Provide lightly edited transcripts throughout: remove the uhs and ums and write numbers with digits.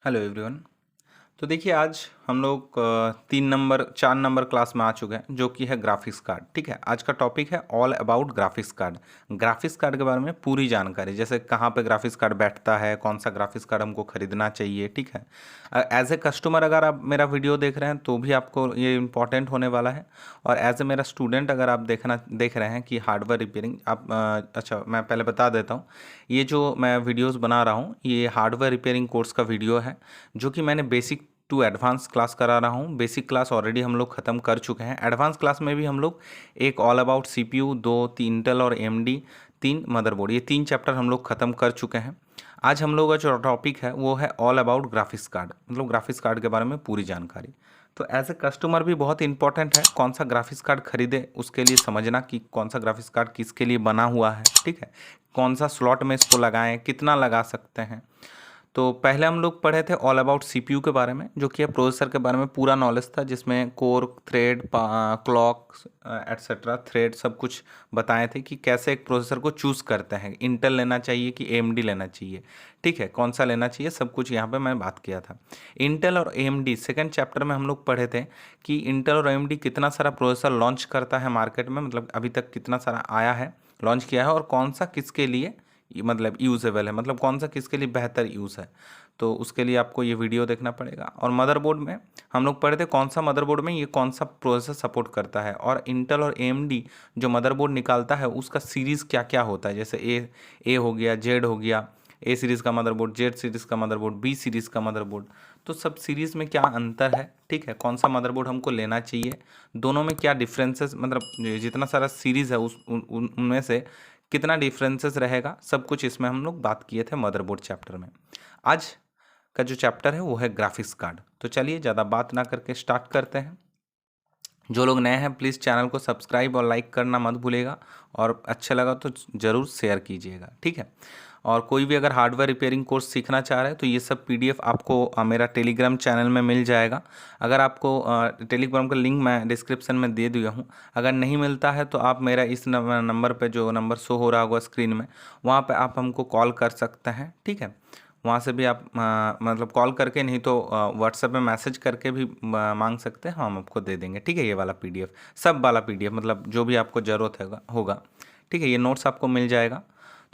Hello everyone. तो देखिए आज हम लोग 4 नंबर क्लास में आ चुके हैं जो कि है ग्राफिक्स कार्ड। ठीक है, आज का टॉपिक है all about graphics card. Graphics card के बारे में पूरी जानकारी, जैसे कहाँ पे ग्राफिक्स कार्ड बैठता है, कौन सा ग्राफिक्स कार्ड हमको खरीदना चाहिए। ठीक है, एज ए कस्टमर अगर आप मेरा वीडियो देख रहे हैं तो भी आपको ये इम्पॉर्टेंट होने वाला है, और एज ए मेरा स्टूडेंट अगर आप देख रहे हैं कि हार्डवेयर रिपेयरिंग आप अच्छा, मैं पहले बता देता हूँ, ये जो मैं वीडियोस बना रहा हूँ ये हार्डवेयर रिपेयरिंग कोर्स का वीडियो है, जो कि मैंने बेसिक टू एडवांस क्लास करा रहा हूँ। बेसिक क्लास ऑलरेडी हम लोग ख़त्म कर चुके हैं। एडवांस क्लास में भी हम लोग एक ऑल अबाउट सीपीयू, 2 3 इंटेल और एएमडी, 3 मदरबोर्ड, ये 3 चैप्टर हम लोग ख़त्म कर चुके हैं। आज हम लोग का जो टॉपिक है वो है ऑल अबाउट ग्राफिक्स कार्ड, मतलब ग्राफिक्स कार्ड के बारे में पूरी जानकारी। तो एज ए कस्टमर भी बहुत इंपॉर्टेंट है कौन सा ग्राफिक्स कार्ड खरीदे, उसके लिए समझना कि कौन सा ग्राफिक्स कार्ड किसके लिए बना हुआ है। ठीक है, कौन सा स्लॉट में इसको लगाएं, कितना लगा सकते हैं। तो पहले हम लोग पढ़े थे ऑल अबाउट सीपीयू के बारे में, जो कि प्रोसेसर के बारे में पूरा नॉलेज था, जिसमें core, thread, clock etcetera, thread सब कुछ बताए थे कि कैसे एक प्रोसेसर को चूज़ करते हैं, इंटेल लेना चाहिए कि एएमडी लेना चाहिए। ठीक है, कौन सा लेना चाहिए सब कुछ यहाँ पे मैं बात किया था। इंटेल और एएमडी सेकंड चैप्टर में हम लोग पढ़े थे कि इंटेल और एएमडी कितना सारा प्रोसेसर लॉन्च करता है मार्केट में, मतलब अभी तक कितना सारा आया है, लॉन्च किया है, और कौन सा किसके लिए मतलब यूजेबल है, मतलब कौन सा किसके लिए बेहतर यूज़ है। तो उसके लिए आपको ये वीडियो देखना पड़ेगा। और मदरबोर्ड में हम लोग पढ़े थे कौन सा मदरबोर्ड में ये कौन सा प्रोसेसर सपोर्ट करता है, और इंटेल और एएमडी जो मदरबोर्ड निकालता है उसका सीरीज़ क्या क्या होता है, जैसे ए हो गया, जेड हो गया, ए सीरीज़ का मदरबोर्ड, जेड सीरीज़ का मदरबोर्ड, बी सीरीज़ का मदरबोर्ड। तो सब सीरीज़ में क्या अंतर है, ठीक है, कौन सा मदरबोर्ड हमको लेना चाहिए, दोनों में क्या डिफरेंसेस, मतलब जितना सारा सीरीज़ है उनमें से कितना डिफरेंसेस रहेगा, सब कुछ इसमें हम लोग बात किए थे मदरबोर्ड चैप्टर में। आज का जो चैप्टर है वो है ग्राफिक्स कार्ड। तो चलिए ज़्यादा बात ना करके स्टार्ट करते हैं। जो लोग नए हैं प्लीज़ चैनल को सब्सक्राइब और लाइक करना मत भूलिएगा, और अच्छा लगा तो ज़रूर शेयर कीजिएगा। ठीक है, और कोई भी अगर हार्डवेयर रिपेयरिंग कोर्स सीखना चाह रहे हैं तो ये सब पीडीएफ आपको मेरा टेलीग्राम चैनल में मिल जाएगा। अगर आपको टेलीग्राम का लिंक मैं डिस्क्रिप्शन में दे दिया हूँ, अगर नहीं मिलता है तो आप मेरा इस नंबर पे, जो नंबर शो हो रहा होगा स्क्रीन में, वहाँ पे आप हमको कॉल कर सकते हैं। ठीक है, वहाँ से भी आप मतलब कॉल करके, नहीं तो व्हाट्सएप में मैसेज करके भी मांग सकते हैं, हम आपको दे देंगे। ठीक है, ये वाला पीडीएफ, सब वाला पीडीएफ, मतलब जो भी आपको ज़रूरत होगा। ठीक है, ये नोट्स आपको मिल जाएगा।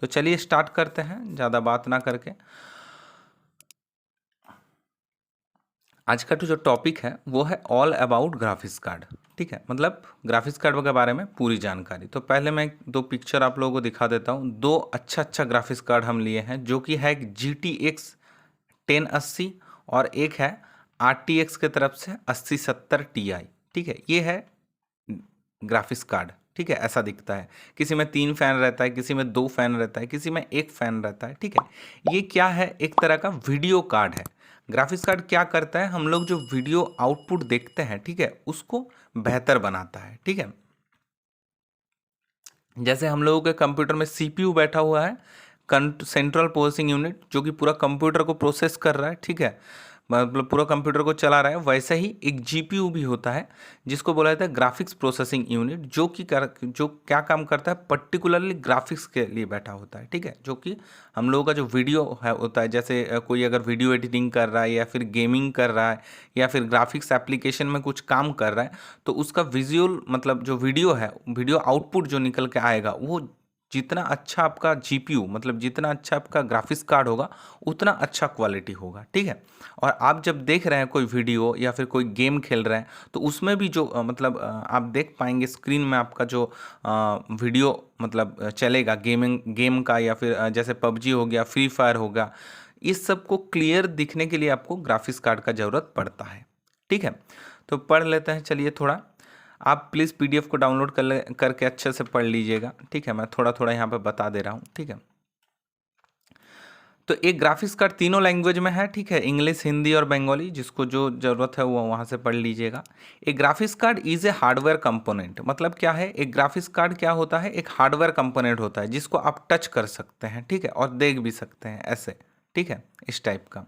तो चलिए स्टार्ट करते हैं ज़्यादा बात ना करके। आज का जो टॉपिक है वो है ऑल अबाउट ग्राफिक्स कार्ड। ठीक है, मतलब ग्राफिक्स कार्ड के बारे में पूरी जानकारी। तो पहले मैं दो पिक्चर आप लोगों को दिखा देता हूँ। दो अच्छा अच्छा ग्राफिक्स कार्ड हम लिए हैं, जो कि है एक GTX 1080 और एक है RTX के तरफ से 8070 Ti। ठीक है, ये है ग्राफिक्स कार्ड। ठीक है, ऐसा दिखता है। किसी में 3 फैन रहता है, किसी में 2 फैन रहता है, किसी में 1 फैन रहता है। ठीक है, ये क्या है, एक तरह का वीडियो कार्ड है। ग्राफिक्स कार्ड क्या करता है, हम लोग जो वीडियो आउटपुट देखते हैं, ठीक है, उसको बेहतर बनाता है। ठीक है, जैसे हम लोगों के कंप्यूटर में सीपीयू बैठा हुआ है, सेंट्रल प्रोसेसिंग यूनिट, जो कि पूरा कंप्यूटर को प्रोसेस कर रहा है। ठीक है, मतलब पूरा कंप्यूटर को चला रहा है, वैसे ही एक जीपीयू भी होता है, जिसको बोला जाता है ग्राफिक्स प्रोसेसिंग यूनिट, जो क्या काम करता है, पर्टिकुलरली ग्राफिक्स के लिए बैठा होता है। ठीक है, जो कि हम लोगों का जो वीडियो है होता है, जैसे कोई अगर वीडियो एडिटिंग कर रहा है, या फिर गेमिंग कर रहा है, या फिर ग्राफिक्स एप्लीकेशन में कुछ काम कर रहा है, तो उसका विजुअल, मतलब जो वीडियो है, वीडियो आउटपुट जो निकल के आएगा, वो जितना अच्छा आपका जीपीयू, मतलब जितना अच्छा आपका ग्राफिक्स कार्ड होगा, उतना अच्छा क्वालिटी होगा। ठीक है, और आप जब देख रहे हैं कोई वीडियो या फिर कोई गेम खेल रहे हैं, तो उसमें भी जो मतलब आप देख पाएंगे स्क्रीन में आपका जो वीडियो मतलब चलेगा गेम का, या फिर जैसे पबजी हो गया, फ्री फायर हो गया, इस सब को क्लियर दिखने के लिए आपको ग्राफिक्स कार्ड का ज़रूरत पड़ता है। ठीक है, तो पढ़ लेते हैं। चलिए थोड़ा आप प्लीज़ पीडीएफ को डाउनलोड करके अच्छे से पढ़ लीजिएगा। ठीक है, मैं थोड़ा थोड़ा यहाँ पे बता दे रहा हूँ। ठीक है, तो एक ग्राफिक्स कार्ड तीनों लैंग्वेज में है। ठीक है, इंग्लिश, हिंदी और बंगाली, जिसको जो ज़रूरत है वो वहाँ से पढ़ लीजिएगा। एक graphics card is a hardware component, मतलब क्या है, एक ग्राफिक्स कार्ड क्या होता है, एक हार्डवेयर कंपोनेंट होता है, जिसको आप टच कर सकते हैं। ठीक है, और देख भी सकते हैं ऐसे। ठीक है, इस टाइप का।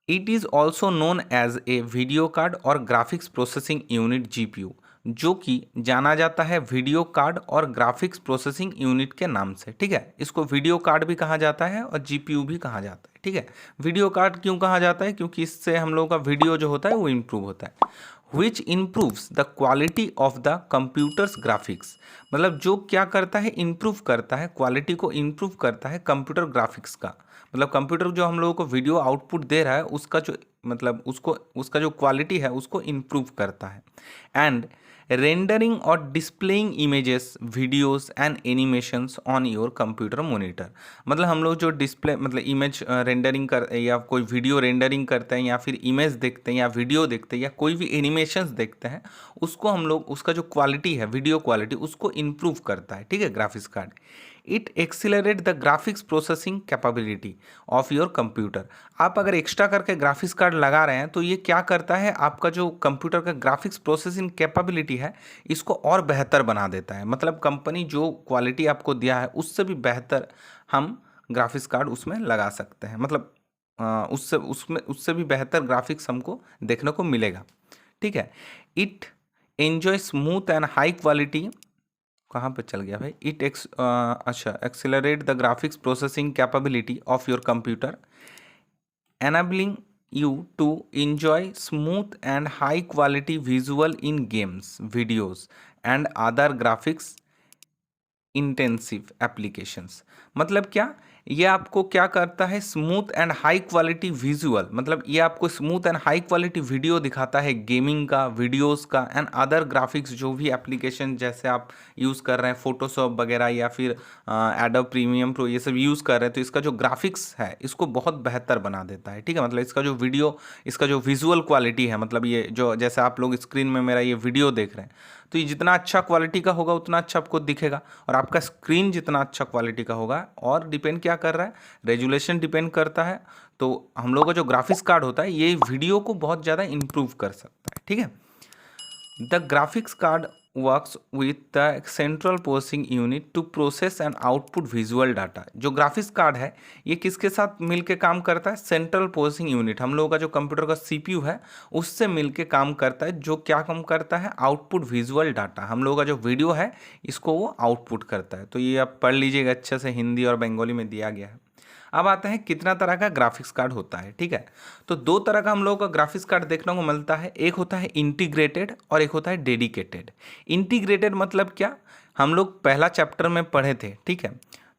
It is also known as a video card और ग्राफिक्स प्रोसेसिंग यूनिट GPU, जो कि जाना जाता है वीडियो कार्ड और ग्राफिक्स प्रोसेसिंग यूनिट के नाम से। ठीक है, इसको वीडियो कार्ड भी कहा जाता है और GPU भी कहा जाता है। ठीक है। वीडियो कार्ड क्यों कहा जाता है? क्योंकि इससे हम लोगों का वीडियो जो होता है वो इम्प्रूव होता है। Which improves the quality of the computers graphics, मतलब जो क्या करता है, इम्प्रूव करता है, क्वालिटी को इम्प्रूव करता है कंप्यूटर ग्राफिक्स का। मतलब कंप्यूटर जो हम लोगों को वीडियो आउटपुट दे रहा है उसका जो मतलब उसका जो क्वालिटी है उसको इम्प्रूव करता है। एंड रेंडरिंग और displaying images, videos and animations on your computer monitor, मतलब हम लोग जो डिस्प्ले मतलब इमेज रेंडरिंग कर या कोई वीडियो रेंडरिंग करते हैं या फिर इमेज देखते हैं या वीडियो देखते हैं या कोई भी एनिमेशंस देखते हैं, उसको हम लोग उसका जो क्वालिटी है, वीडियो क्वालिटी, उसको इम्प्रूव करता है। ठीक है, graphics card. It accelerate the graphics processing capability of your computer. आप अगर एक्स्ट्रा करके ग्राफिक्स कार्ड लगा रहे हैं तो ये क्या करता है, आपका जो कंप्यूटर का ग्राफिक्स प्रोसेसिंग कैपेबिलिटी है इसको और बेहतर बना देता है। मतलब कंपनी जो क्वालिटी आपको दिया है उससे भी बेहतर हम ग्राफिक्स कार्ड उसमें लगा सकते हैं। मतलब उससे भी बेहतर ग्राफिक्स हमको देखने को मिलेगा। ठीक है। It enjoy smooth and high quality, कहाँ पे चल गया भाई, अच्छा, accelerate the graphics processing capability of your computer, enabling you to enjoy smooth and high quality visual in games, videos and other graphics intensive applications। मतलब क्या, ये आपको क्या करता है, smooth and high quality visual, मतलब ये आपको smooth and high quality video दिखाता है, गेमिंग का, वीडियोस का एंड अदर ग्राफिक्स, जो भी एप्लीकेशन जैसे आप यूज़ कर रहे हैं, फोटोशॉप वगैरह या फिर एडोब प्रीमियम प्रो, ये सब यूज़ कर रहे हैं, तो इसका जो ग्राफिक्स है इसको बहुत बेहतर बना देता है। ठीक है, मतलब इसका जो वीडियो, इसका जो विजुअल क्वालिटी है, मतलब ये जो जैसे आप लोग स्क्रीन में मेरा ये वीडियो देख रहे हैं, तो ये जितना अच्छा क्वालिटी का होगा उतना अच्छा आपको दिखेगा, और आपका स्क्रीन जितना अच्छा क्वालिटी का होगा, और डिपेंड क्या कर रहा है, रेजुलेशन डिपेंड करता है। तो हम लोगों का जो ग्राफिक्स कार्ड होता है ये वीडियो को बहुत ज़्यादा इम्प्रूव कर सकता है। ठीक है। The graphics card works with the central processing unit to process and output visual data. जो ग्राफिक्स कार्ड है ये किसके साथ मिलके काम करता है, सेंट्रल प्रोसेसिंग यूनिट, हम लोगों का जो कंप्यूटर का सीपीयू है उससे मिलके काम करता है, जो क्या काम करता है, आउटपुट विजुअल डाटा, हम लोगों का जो वीडियो है इसको वो आउटपुट करता है। तो ये आप पढ़ लीजिएगा अच्छे से, हिंदी और बंगाली में दिया गया है। अब आते हैं कितना तरह का ग्राफिक्स कार्ड होता है। ठीक है, तो दो तरह का हम लोगों का ग्राफिक्स कार्ड देखने को मिलता है, एक होता है इंटीग्रेटेड और एक होता है डेडिकेटेड। इंटीग्रेटेड मतलब क्या, हम लोग पहला चैप्टर में पढ़े थे। ठीक है,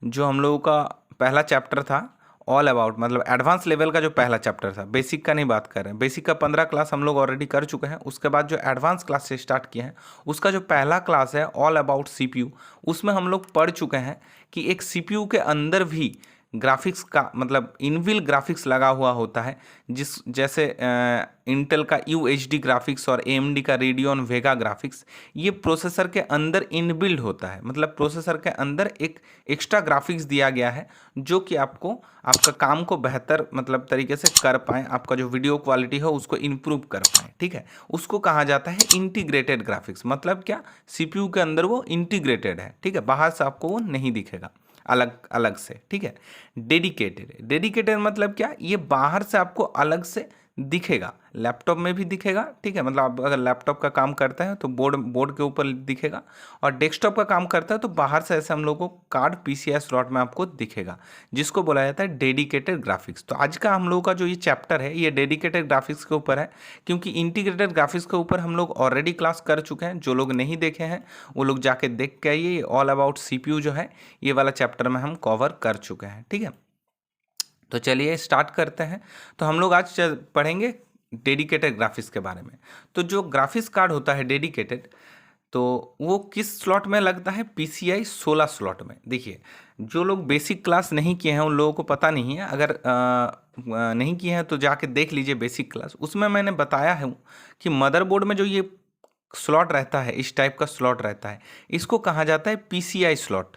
जो हम लोगों का पहला चैप्टर था ऑल अबाउट, मतलब एडवांस लेवल का जो पहला चैप्टर था, बेसिक का नहीं बात कर रहे हैं, बेसिक का 15 क्लास हम लोग ऑलरेडी कर चुके हैं। उसके बाद जो एडवांस क्लास से स्टार्ट किए हैं उसका जो पहला क्लास है ऑल अबाउट सीपीयू, उसमें हम लोग पढ़ चुके हैं कि एक सीपीयू के अंदर भी ग्राफिक्स का मतलब इनबिल्ट ग्राफिक्स लगा हुआ होता है, जैसे इंटेल का UHD ग्राफिक्स और AMD का रेडियन वेगा ग्राफिक्स, ये प्रोसेसर के अंदर इनबिल्ट होता है। मतलब प्रोसेसर के अंदर एक एक्स्ट्रा ग्राफिक्स दिया गया है जो कि आपको आपका काम को बेहतर मतलब तरीके से कर पाए, आपका जो वीडियो क्वालिटी हो उसको इम्प्रूव कर पाए। ठीक है, उसको कहा जाता है इंटीग्रेटेड ग्राफिक्स। मतलब क्या, CPU के अंदर वो इंटीग्रेटेड है। ठीक है, बाहर से आपको वो नहीं दिखेगा अलग अलग से। ठीक है। डेडिकेटेड मतलब क्या, ये बाहर से आपको अलग से दिखेगा, लैपटॉप में भी दिखेगा। ठीक है, मतलब आप अगर लैपटॉप का काम करते हैं तो बोर्ड के ऊपर दिखेगा, और डेस्कटॉप का काम करता है तो बाहर से ऐसे हम लोग को कार्ड PCI स्लॉट में आपको दिखेगा, जिसको बोला जाता है डेडिकेटेड ग्राफिक्स। तो आज का हम लोगों का जो ये चैप्टर है ये डेडिकेटेड ग्राफिक्स के ऊपर है, क्योंकि इंटीग्रेटेड ग्राफिक्स के ऊपर हम लोग ऑलरेडी क्लास कर चुके हैं। जो लोग नहीं देखे हैं वो लोग जाके देख के आइए, ऑल अबाउट CPU जो है ये वाला चैप्टर में हम कवर कर चुके हैं। ठीक है, तो चलिए स्टार्ट करते हैं। तो हम लोग आज पढ़ेंगे डेडिकेटेड ग्राफिक्स के बारे में। तो जो ग्राफिक्स कार्ड होता है डेडिकेटेड, तो वो किस स्लॉट में लगता है, PCI 16 स्लॉट में। देखिए, जो लोग बेसिक क्लास नहीं किए हैं उन लोगों को पता नहीं है, अगर नहीं किए हैं तो जाके देख लीजिए बेसिक क्लास, उसमें मैंने बताया है कि मदरबोर्ड में जो ये स्लॉट रहता है, इस टाइप का स्लॉट रहता है, इसको कहा जाता है PCI स्लॉट।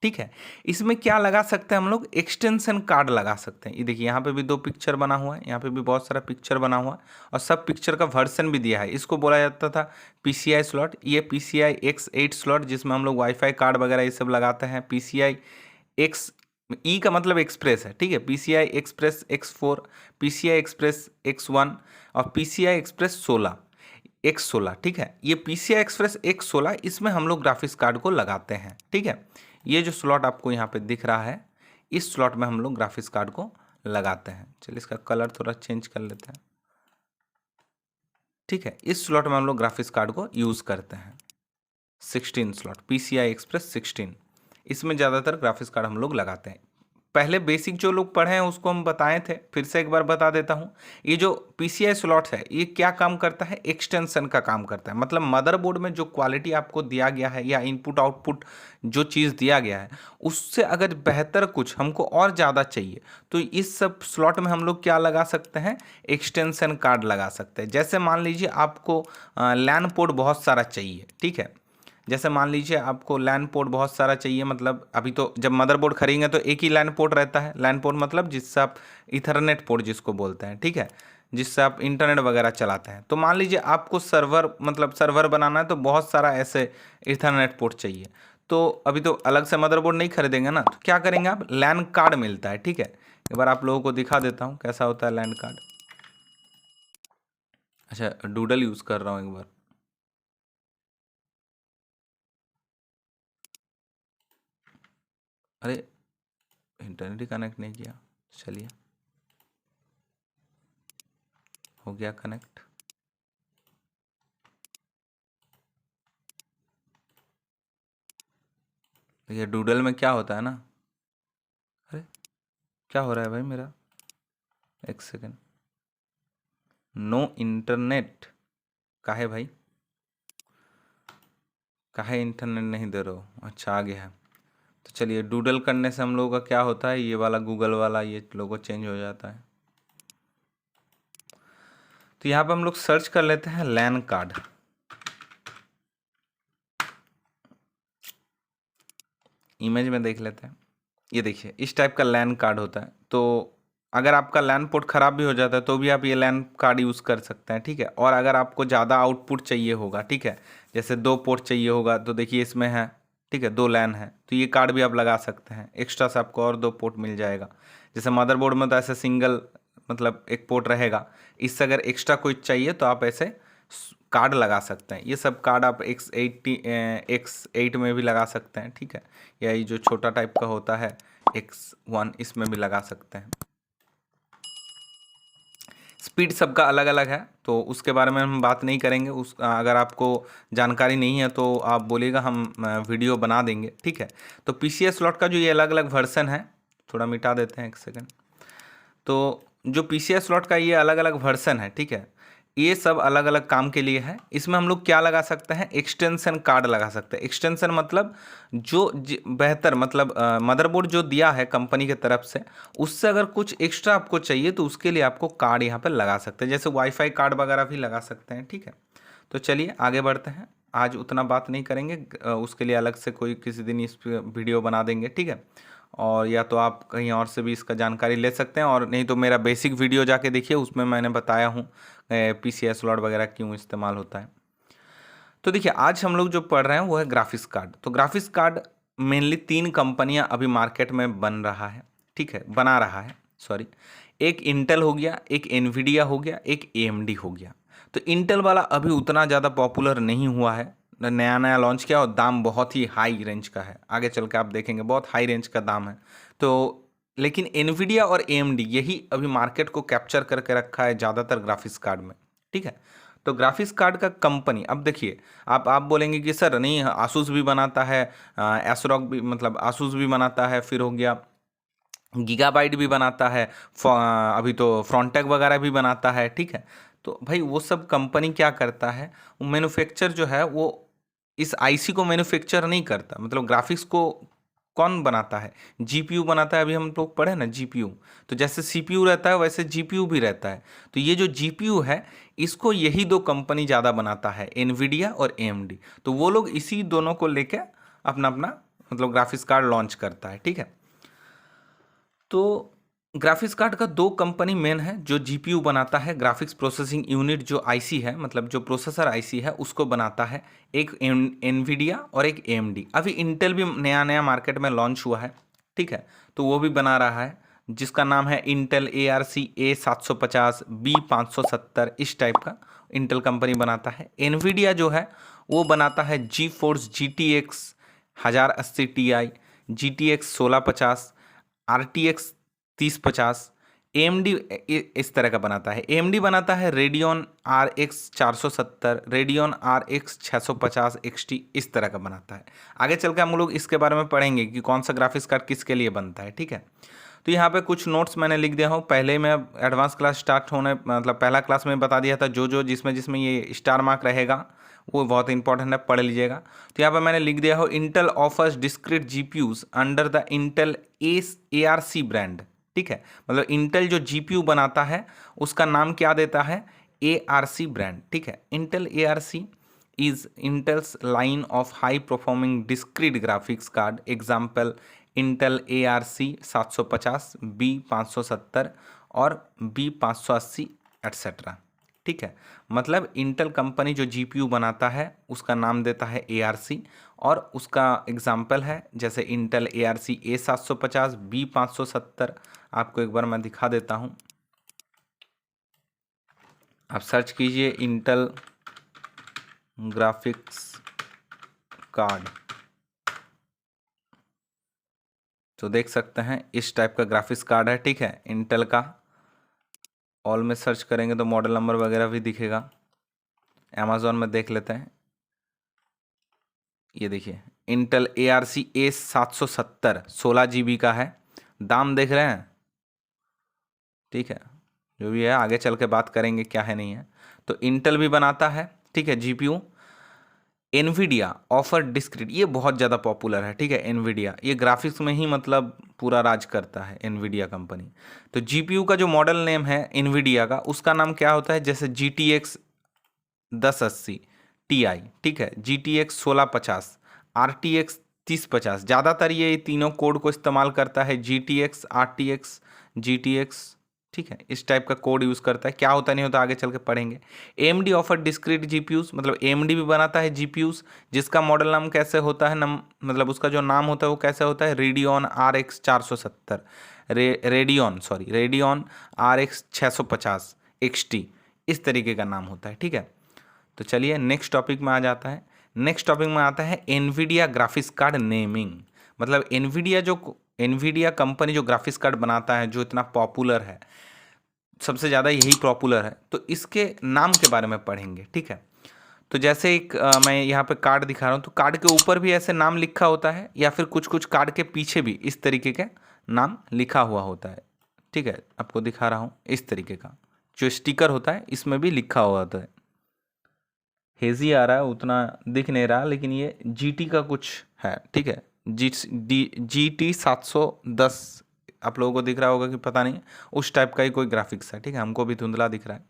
ठीक है, इसमें क्या लगा सकते हैं हम लोग, एक्सटेंशन कार्ड लगा सकते हैं। ये देखिए, यहाँ पे भी 2 पिक्चर बना हुआ है, यहाँ पे भी बहुत सारा पिक्चर बना हुआ है, और सब पिक्चर का वर्जन भी दिया है। इसको बोला जाता था PCI स्लॉट। ये PCI X8 स्लॉट, जिसमें हम लोग वाईफाई कार्ड वगैरह ये सब लगाते हैं। PCI X का मतलब एक्सप्रेस है। ठीक है, PCI express X4, PCI express X1 और PCI एक्सप्रेस 16 X16। ठीक है, ये PCI एक्सप्रेस X16, इसमें हम लोग ग्राफिक्स कार्ड को लगाते हैं। ठीक है, ये जो स्लॉट आपको यहाँ पे दिख रहा है, इस स्लॉट में हम लोग ग्राफिक्स कार्ड को लगाते हैं। चलिए इसका कलर थोड़ा चेंज कर लेते हैं। ठीक है, इस स्लॉट में हम लोग ग्राफिक्स कार्ड को यूज़ करते हैं। 16 स्लॉट PCI Express 16, इसमें ज़्यादातर ग्राफिक्स कार्ड हम लोग लगाते हैं। पहले बेसिक जो लोग पढ़े हैं उसको हम बताए थे, फिर से एक बार बता देता हूँ। ये जो PCI स्लॉट है ये क्या काम करता है, एक्सटेंशन का काम करता है। मतलब मदरबोर्ड में जो क्वालिटी आपको दिया गया है या इनपुट आउटपुट जो चीज़ दिया गया है उससे अगर बेहतर कुछ हमको और ज़्यादा चाहिए तो इस सब स्लॉट में हम लोग क्या लगा सकते हैं, एक्सटेंशन कार्ड लगा सकते हैं। जैसे मान लीजिए आपको लैन पोर्ट बहुत सारा चाहिए, ठीक है। जैसे मान लीजिए आपको लैन पोर्ट बहुत सारा चाहिए, मतलब अभी तो जब मदरबोर्ड खरीदेंगे तो एक ही लैन पोर्ट रहता है। लैन पोर्ट मतलब जिससे आप इथरनेट पोर्ट जिसको बोलते हैं, ठीक है, जिससे आप इंटरनेट वगैरह चलाते हैं। तो मान लीजिए आपको सर्वर मतलब सर्वर बनाना है तो बहुत सारा ऐसे इथरनेट पोर्ट चाहिए। तो अभी तो अलग से मदरबोर्ड नहीं खरीदेंगे ना, तो क्या करेंगे आप, लैन कार्ड मिलता है, ठीक है। एक बार आप लोगों को दिखा देता हूँ कैसा होता है लैन कार्ड। अच्छा, डूडल यूज़ कर रहा हूँ एक बार। अरे इंटरनेट ही कनेक्ट नहीं किया, चलिए हो गया कनेक्ट। ये डूडल में क्या होता है ना, अरे क्या हो रहा है भाई मेरा, एक सेकेंड। नो इंटरनेट, काहे भाई, काहे इंटरनेट नहीं दे रहे हो, अच्छा आ गया है। तो चलिए, डूडल करने से हम लोगों का क्या होता है, ये वाला गूगल वाला ये लोगो चेंज हो जाता है। तो यहाँ पे हम लोग सर्च कर लेते हैं लैन कार्ड। इमेज में देख लेते हैं, ये देखिए इस टाइप का लैन कार्ड होता है। तो अगर आपका लैन पोर्ट ख़राब भी हो जाता है तो भी आप ये लैन कार्ड यूज़ कर सकते हैं, ठीक है। और अगर आपको ज़्यादा आउटपुट चाहिए होगा, ठीक है, जैसे 2 पोर्ट चाहिए होगा तो देखिए इसमें है, ठीक है, 2 लैन है, तो ये कार्ड भी आप लगा सकते हैं। एक्स्ट्रा से आपको और 2 पोर्ट मिल जाएगा। जैसे मदरबोर्ड में तो ऐसे सिंगल मतलब एक पोर्ट रहेगा, इससे अगर एक्स्ट्रा कोई चाहिए तो आप ऐसे कार्ड लगा सकते हैं। ये सब कार्ड आप X8 में भी लगा सकते हैं, ठीक है, या ये जो छोटा टाइप का होता है X1 इसमें भी लगा सकते हैं। स्पीड सबका अलग अलग है तो उसके बारे में हम बात नहीं करेंगे। उस अगर आपको जानकारी नहीं है तो आप बोलिएगा, हम वीडियो बना देंगे, ठीक है। तो PCI स्लॉट का जो ये अलग अलग वर्सन है, थोड़ा मिटा देते हैं एक सेकेंड। तो जो PCI स्लॉट का ये अलग अलग वर्सन है, ठीक है, ये सब अलग अलग काम के लिए है। इसमें हम लोग क्या लगा सकते हैं, एक्सटेंशन कार्ड लगा सकते हैं। एक्सटेंशन मतलब जो बेहतर मतलब मदरबोर्ड जो दिया है कंपनी की तरफ से, उससे अगर कुछ एक्स्ट्रा आपको चाहिए तो उसके लिए आपको कार्ड यहाँ पर लगा सकते हैं। जैसे वाईफाई कार्ड वगैरह भी लगा सकते हैं, ठीक है। तो चलिए आगे बढ़ते हैं, आज उतना बात नहीं करेंगे, उसके लिए अलग से कोई किसी दिन इस पे वीडियो बना देंगे, ठीक है। और या तो आप कहीं और से भी इसका जानकारी ले सकते हैं, और नहीं तो मेरा बेसिक वीडियो जाके देखिए, उसमें मैंने बताया हूँ PCI स्लॉट वगैरह क्यों इस्तेमाल होता है। तो देखिए आज हम लोग जो पढ़ रहे हैं वो है ग्राफिक्स कार्ड। तो ग्राफिक्स कार्ड मेनली 3 कंपनियां अभी मार्केट में बन रहा है, ठीक है, बना रहा है, सॉरी। एक इंटेल हो गया, एक एनवीडिया हो गया, एक AMD हो गया। तो इंटेल वाला अभी उतना ज़्यादा पॉपुलर नहीं हुआ है, नया नया लॉन्च किया और दाम बहुत ही हाई रेंज का है। आगे चल के आप देखेंगे बहुत हाई रेंज का दाम है। तो लेकिन एनवीडिया और AMD यही अभी मार्केट को कैप्चर करके रखा है ज़्यादातर ग्राफिक्स कार्ड में, ठीक है। तो ग्राफिक्स कार्ड का कंपनी, अब देखिए आप बोलेंगे कि सर नहीं आसूस भी बनाता है, एसरॉक भी मतलब आसूस भी बनाता है, फिर हो गया गीगाबाइट भी बनाता है, अभी तो फ्रॉन्टेक वगैरह भी बनाता है, ठीक है। तो भाई वो सब कंपनी क्या करता है, वो मैन्युफैक्चर जो है वो इस आईसी को मैन्युफैक्चर नहीं करता। मतलब ग्राफिक्स को कौन बनाता है, जीपीयू बनाता है। अभी हम लोग पढ़े ना जीपीयू, तो जैसे सीपीयू रहता है वैसे जीपीयू भी रहता है। तो ये जो जीपीयू है इसको यही 2 कंपनी ज़्यादा बनाता है, एनवीडिया और AMD। तो वो लोग इसी दोनों को लेके अपना अपना मतलब ग्राफिक्स कार्ड लॉन्च करता है, ठीक है। तो ग्राफिक्स कार्ड का 2 कंपनी मेन है जो जीपीयू बनाता है, ग्राफिक्स प्रोसेसिंग यूनिट जो आईसी है, मतलब जो प्रोसेसर आईसी है उसको बनाता है, एक एनवीडिया और एक AMD। अभी इंटेल भी नया नया मार्केट में लॉन्च हुआ है, ठीक है, तो वो भी बना रहा है, जिसका नाम है इंटेल ARC A750 B570, इस टाइप का इंटेल कंपनी बनाता है। एनवीडिया जो है वो बनाता है GeForce GTX 1080 Ti, GTX 1650, RTX 3050, AMD इस तरह का बनाता है। AMD बनाता है radian RX 470, radian RX 650 XT, इस तरह का बनाता है। आगे चल के हम लोग इसके बारे में पढ़ेंगे कि कौन सा ग्राफिक्स कार्ड किसके लिए बनता है, ठीक है। तो यहाँ पे कुछ नोट्स मैंने लिख दिया हूँ, पहले मैं एडवांस क्लास स्टार्ट होने मतलब पहला क्लास में बता दिया था, जो जिसमें जिसमें ये स्टार मार्क रहेगा वो बहुत इंपॉर्टेंट है, पढ़ लीजिएगा। तो यहाँ पे मैंने लिख दिया हो, Intel offers discrete GPUs under the Intel ARC brand, ठीक है। मतलब इंटेल जो जीपीयू बनाता है उसका नाम क्या देता है, ARC ब्रांड, ठीक है। Intel ARC is entails line of high performing discrete graphics card, example Intel ARC 750, B570 और B580 एट्सेट्रा, ठीक है। मतलब इंटेल कंपनी जो जीपीयू बनाता है उसका नाम देता है ARC, और उसका एग्जाम्पल है जैसे इंटेल ARC A750, B570। आपको एक बार मैं दिखा देता हूँ, आप सर्च कीजिए इंटेल ग्राफिक्स कार्ड, तो देख सकते हैं इस टाइप का ग्राफिक्स कार्ड है, ठीक है, इंटेल का। ऑल में सर्च करेंगे तो मॉडल नंबर वगैरह भी दिखेगा। अमेज़ॉन में देख लेते हैं, ये देखिए इंटेल ARC A770 16 GB का है, दाम देख रहे हैं, ठीक है। जो भी है आगे चल के बात करेंगे क्या है नहीं है। तो इंटेल भी बनाता है, ठीक है, जीपीयू। एनवीडिया ऑफर डिस्क्रीट, ये बहुत ज़्यादा पॉपुलर है, ठीक है। एनवीडिया ये ग्राफिक्स में ही मतलब पूरा राज करता है, एनवीडिया कंपनी। तो जीपीयू का जो मॉडल नेम है एनवीडिया का, उसका नाम क्या होता है, जैसे GTX 1080 Ti, ठीक है, GTX 1650, RTX 3050। ज़्यादातर ये तीनों कोड को इस्तेमाल करता है, GTX, RTX, GTX, ठीक है, इस टाइप का कोड यूज़ करता है। क्या होता नहीं होता आगे चल के पढ़ेंगे। AMD ऑफर डिस्क्रीट जीपीयूज, मतलब AMD भी बनाता है जीपीयूज, जिसका मॉडल नाम कैसे होता है, मतलब उसका जो नाम होता है वो कैसे होता है, radian RX 470, radian RX 650 XT, इस तरीके का नाम होता है, ठीक है। तो चलिए नेक्स्ट टॉपिक में आ जाता है। नेक्स्ट टॉपिक में आता है एनवीडिया ग्राफिक्स कार्ड नेमिंग। मतलब एनवीडिया कंपनी जो ग्राफिक्स कार्ड बनाता है, जो इतना पॉपुलर है, सबसे ज़्यादा यही पॉपुलर है, तो इसके नाम के बारे में पढ़ेंगे, ठीक है। तो जैसे एक मैं यहाँ पे कार्ड दिखा रहा हूँ, तो कार्ड के ऊपर भी ऐसे नाम लिखा होता है, या फिर कुछ कुछ कार्ड के पीछे भी इस तरीके के नाम लिखा हुआ होता है, ठीक है। आपको दिखा रहा हूँ इस तरीके का जो स्टिकर होता है, इसमें भी लिखा हुआ होता है। हेजी आ रहा है, उतना दिख नहीं रहा, लेकिन ये GT का कुछ है, ठीक है। GT 710 आप लोगों को दिख रहा होगा कि पता नहीं, उस टाइप का ही कोई ग्राफिक्स है, ठीक है। हमको भी धुंधला दिख रहा है।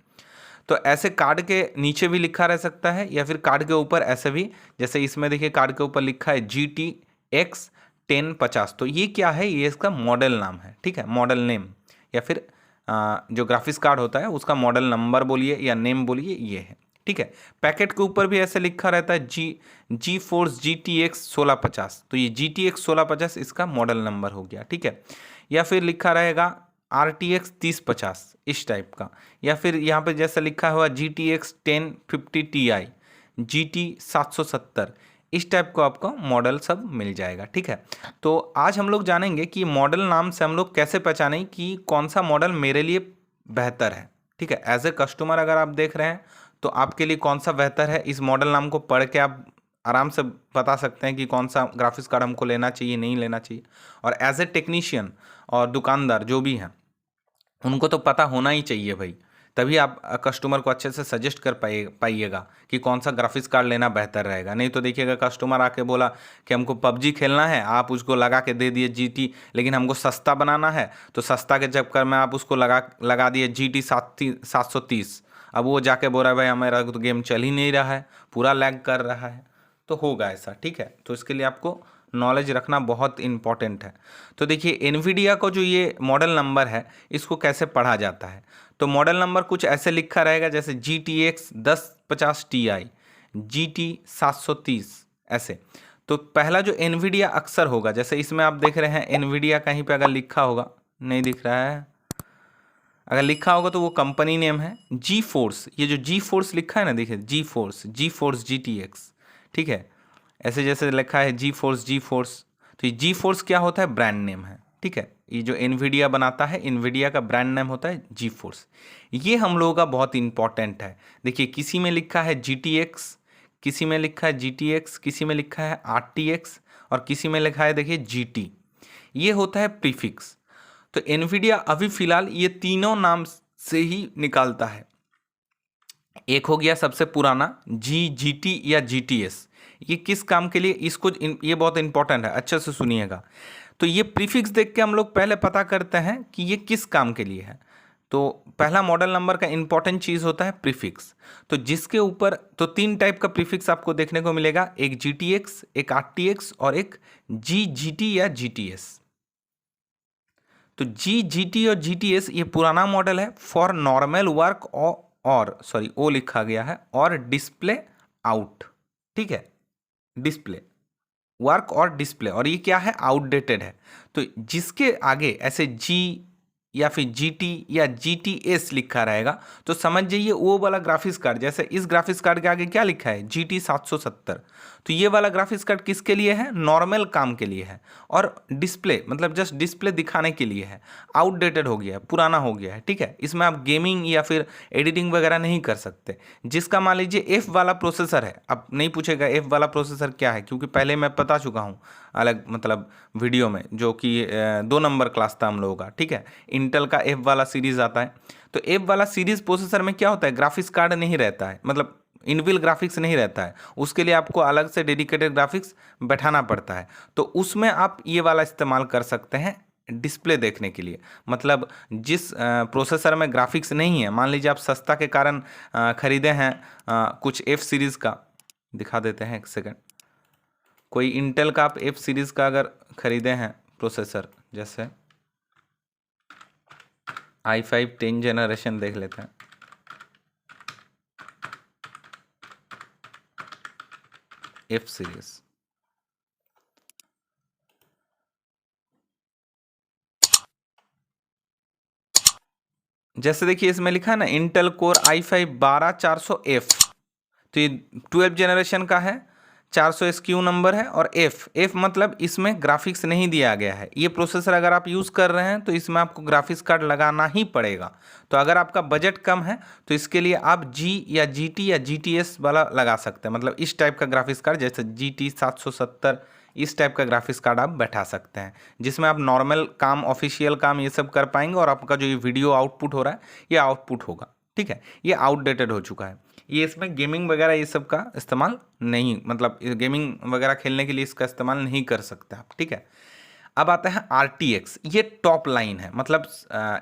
तो ऐसे कार्ड के नीचे भी लिखा रह सकता है, या फिर कार्ड के ऊपर ऐसे भी, जैसे इसमें देखिए कार्ड के ऊपर लिखा है GTX 1050। तो ये क्या है, ये इसका मॉडल नाम है, ठीक है, मॉडल नेम, या फिर जो ग्राफिक्स कार्ड होता है उसका मॉडल नंबर बोलिए या नेम बोलिए, ये है, ठीक है। पैकेट के ऊपर भी ऐसे लिखा रहता है GeForce GTX 1650, तो ये GTX 1650 इसका मॉडल नंबर हो गया, ठीक है। या फिर लिखा रहेगा RTX 3050, इस टाइप का, या फिर यहाँ पे जैसा लिखा हुआ GTX 1050 Ti, GT 770, इस टाइप को आपको मॉडल सब मिल जाएगा, ठीक है। तो आज हम लोग जानेंगे कि मॉडल नाम से हम लोग कैसे पहचानें कि कौन सा मॉडल मेरे लिए बेहतर है, ठीक है। एज ए कस्टमर अगर आप देख रहे हैं तो आपके लिए कौन सा बेहतर है, इस मॉडल नाम को पढ़ के आप आराम से बता सकते हैं कि कौन सा ग्राफिक्स कार्ड हमको लेना चाहिए, नहीं लेना चाहिए। और एज ए टेक्नीशियन और दुकानदार जो भी हैं, उनको तो पता होना ही चाहिए भाई, तभी आप कस्टमर को अच्छे से सजेस्ट कर पाइएगा कि कौन सा ग्राफिक्स कार्ड लेना बेहतर रहेगा। नहीं तो देखिएगा कस्टमर आके बोला कि हमको PUBG खेलना है, आप उसको लगा के दे दिए GT, लेकिन हमको सस्ता बनाना है, तो सस्ता के चक्कर में आप उसको लगा दिए GT 730। अब वो जाके बोल रहा है भाई हमारा तो गेम चल ही नहीं रहा है, पूरा लैग कर रहा है, तो होगा ऐसा, ठीक है। तो इसके लिए आपको नॉलेज रखना बहुत इंपॉर्टेंट है। तो देखिए एनवीडिया को जो ये मॉडल नंबर है, इसको कैसे पढ़ा जाता है, तो मॉडल नंबर कुछ ऐसे लिखा रहेगा, जैसे GTX 1050 Ti, GT 730, ऐसे। तो पहला जो एनवीडिया अक्सर होगा, जैसे इसमें आप देख रहे हैं एनवीडिया कहीं पे अगर लिखा होगा, नहीं दिख रहा है, अगर लिखा होगा तो वो कंपनी नेम है GeForce। ये जो GeForce लिखा है ना, देखिए GeForce GTX, ठीक है, ऐसे जैसे लिखा है GeForce, तो ये GeForce क्या होता है, ब्रांड नेम है, ठीक है, ये जो एनवीडिया बनाता है, एनवीडिया का ब्रांड नेम होता है जी फोर्स। ये हम लोगों का बहुत इंपॉर्टेंट है। देखिए किसी में लिखा है GTX, किसी में लिखा है GTX, किसी में लिखा है RTX और किसी में लिखा है देखिए GT। ये होता है प्रीफिक्स। तो एनवीडिया अभी फिलहाल ये तीनों नाम से ही निकालता है। एक हो गया सबसे पुराना GT या GTS। ये किस काम के लिए, इसको ये बहुत इंपॉर्टेंट है, अच्छे से सुनिएगा। तो ये प्रीफिक्स देख के हम लोग पहले पता करते हैं कि ये किस काम के लिए है। तो पहला मॉडल नंबर का इंपॉर्टेंट चीज होता है प्रीफिक्स। तो जिसके ऊपर तो 3 टाइप का प्रीफिक्स आपको देखने को मिलेगा, एक GTX, एक RTX और एक GT या GTS। तो GT और GTS ये पुराना मॉडल है फॉर नॉर्मल वर्क और सॉरी ओ लिखा गया है और डिस्प्ले आउट, ठीक है, डिस्प्ले वर्क और डिस्प्ले, और ये क्या है, आउटडेटेड है। तो जिसके आगे ऐसे G या फिर GT या GTS लिखा रहेगा तो समझ जाइए वो वाला ग्राफिक्स कार्ड। जैसे इस ग्राफिक्स कार्ड के आगे क्या लिखा है, GT 770। तो ये वाला ग्राफिक्स कार्ड किसके लिए है, नॉर्मल काम के लिए है, और डिस्प्ले मतलब जस्ट डिस्प्ले दिखाने के लिए है। आउटडेटेड हो गया है, पुराना हो गया है, ठीक है। इसमें आप गेमिंग या फिर एडिटिंग वगैरह नहीं कर सकते। जिसका मान लीजिए F वाला प्रोसेसर है, अब नहीं पूछेगा F वाला प्रोसेसर क्या है, क्योंकि पहले मैं बता चुका हूँ अलग मतलब वीडियो में, जो कि 2 नंबर क्लास था हम लोगों का, ठीक है। इंटेल का F वाला सीरीज आता है। तो F वाला सीरीज प्रोसेसर में क्या होता है, ग्राफिक्स कार्ड नहीं रहता है, मतलब इनबिल्ट ग्राफिक्स नहीं रहता है, उसके लिए आपको अलग से डेडिकेटेड ग्राफिक्स बैठाना पड़ता है। तो उसमें आप ये वाला इस्तेमाल कर सकते हैं डिस्प्ले देखने के लिए। मतलब जिस प्रोसेसर में ग्राफिक्स नहीं है, मान लीजिए आप सस्ता के कारण खरीदे हैं कुछ F सीरीज़ का, दिखा देते हैं एक सेकेंड। कोई इंटेल का आप F सीरीज़ का अगर खरीदे हैं प्रोसेसर, जैसे i5 10 जनरेशन देख लेते हैं। F सीरीज जैसे देखिए इसमें लिखा है ना इंटेल कोर i5 12400F। तो ये 12 जनरेशन का है, 400 SKU नंबर है, और F मतलब इसमें ग्राफिक्स नहीं दिया गया है। ये प्रोसेसर अगर आप यूज़ कर रहे हैं तो इसमें आपको ग्राफिक्स कार्ड लगाना ही पड़ेगा। तो अगर आपका बजट कम है तो इसके लिए आप G या GT या GTS वाला लगा सकते हैं। मतलब इस टाइप का ग्राफिक्स कार्ड, जैसे GT 770, इस टाइप का ग्राफिक्स कार्ड आप बैठा सकते हैं, जिसमें आप नॉर्मल काम, ऑफिशियल काम ये सब कर पाएंगे, और आपका जो ये वीडियो आउटपुट हो रहा है ये आउटपुट होगा, ठीक है। ये आउटडेटेड हो चुका है, ये इसमें गेमिंग वगैरह ये सब का इस्तेमाल नहीं, मतलब गेमिंग वगैरह खेलने के लिए इसका इस्तेमाल नहीं कर सकते आप, ठीक है। अब आता है RTX, ये टॉप लाइन है, मतलब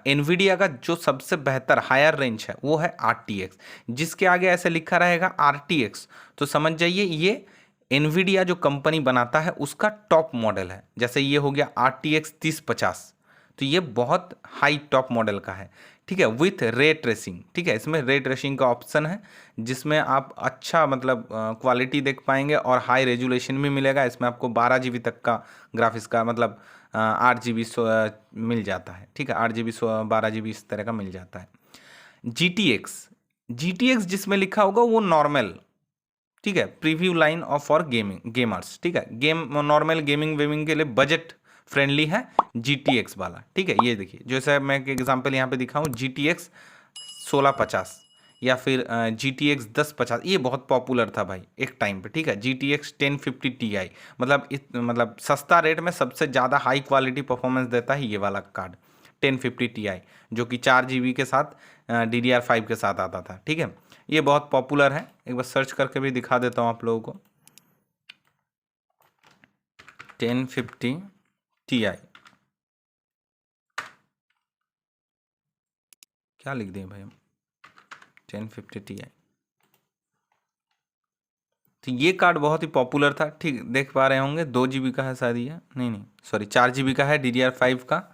एनवीडिया का जो सबसे बेहतर हायर रेंज है वो है RTX। जिसके आगे ऐसे लिखा रहेगा RTX तो समझ जाइए ये एनवीडिया जो कंपनी बनाता है उसका टॉप मॉडल है। जैसे ये हो गया RTX 3050, तो ये बहुत हाई टॉप मॉडल का है, ठीक है, विथ रे ट्रेसिंग, ठीक है। इसमें रे ट्रेसिंग का ऑप्शन है, जिसमें आप अच्छा मतलब क्वालिटी देख पाएंगे और हाई रेजुलेशन भी मिलेगा। इसमें आपको 12 GB तक का ग्राफिक्स का मतलब 8 GB मिल जाता है, ठीक है, 8 GB 12 GB इस तरह का मिल जाता है। GTX जिसमें लिखा होगा वो नॉर्मल, ठीक है, preview line of for gamers, ठीक है, नॉर्मल गेमिंग वेमिंग के लिए बजट फ्रेंडली है GTX वाला, ठीक है। ये देखिए जैसे मैं एक एग्जांपल यहाँ पे दिखाऊँ, GTX 1650 या फिर GTX 1050, ये बहुत पॉपुलर था भाई एक टाइम पे, ठीक है। GTX 1050 Ti मतलब सस्ता रेट में सबसे ज़्यादा हाई क्वालिटी परफॉर्मेंस देता है ये वाला कार्ड 1050 Ti, जो कि 4 GB के साथ DDR5 के साथ आता था, ठीक है। ये बहुत पॉपुलर है, एक बार सर्च करके भी दिखा देता हूँ आप लोगों को। 1050 Ti क्या लिख दें भाई हम, 1050 Ti। तो ये कार्ड बहुत ही पॉपुलर था, ठीक, देख पा रहे होंगे 2 GB का है शायद, ये नहीं सॉरी 4 GB का है DDR5 का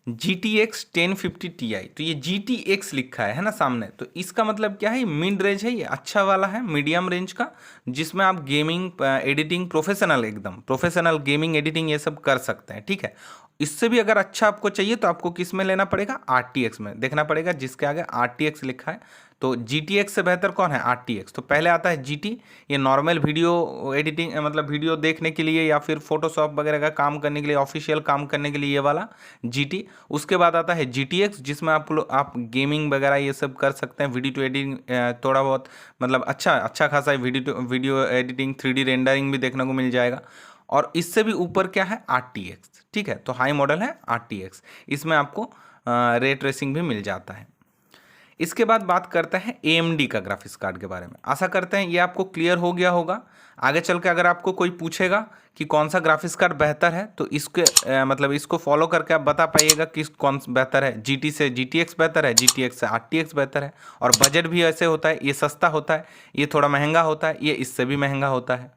GTX 1050 Ti। तो ये GTX लिखा है ना सामने, तो इसका मतलब क्या है, मिड रेंज है, ये अच्छा वाला है, मीडियम रेंज का, जिसमें आप गेमिंग एडिटिंग प्रोफेशनल, एकदम प्रोफेशनल गेमिंग एडिटिंग ये सब कर सकते हैं, ठीक है। इससे भी अगर अच्छा आपको चाहिए तो आपको किस में लेना पड़ेगा, RTX में देखना पड़ेगा, जिसके आगे RTX लिखा है। तो GTX से बेहतर कौन है, RTX। तो पहले आता है GT, ये नॉर्मल वीडियो एडिटिंग मतलब वीडियो देखने के लिए या फिर फोटोशॉप वगैरह का काम करने के लिए, ऑफिशियल काम करने के लिए ये वाला GT। उसके बाद आता है GTX, जिसमें आप गेमिंग वगैरह ये सब कर सकते हैं, वीडियो टू एडिटिंग थोड़ा बहुत मतलब अच्छा खासा वीडियो एडिटिंग 3D रेंडरिंग भी देखने को मिल जाएगा। और इससे भी ऊपर क्या है, RTX। ठीक है, तो हाई मॉडल है RTX, इसमें आपको रे ट्रेसिंग भी मिल जाता है। इसके बाद बात करते हैं AMD का ग्राफिक्स कार्ड के बारे में। आशा करते हैं ये आपको क्लियर हो गया होगा। आगे चल के अगर आपको कोई पूछेगा कि कौन सा ग्राफिक्स कार्ड बेहतर है, तो इसके मतलब इसको फॉलो करके आप बता पाइएगा कि कौन बेहतर है, GT से GTX बेहतर है, GTX से RTX बेहतर है। और बजट भी ऐसे होता है, ये सस्ता होता है, ये थोड़ा महंगा होता है, ये इससे भी महंगा होता है।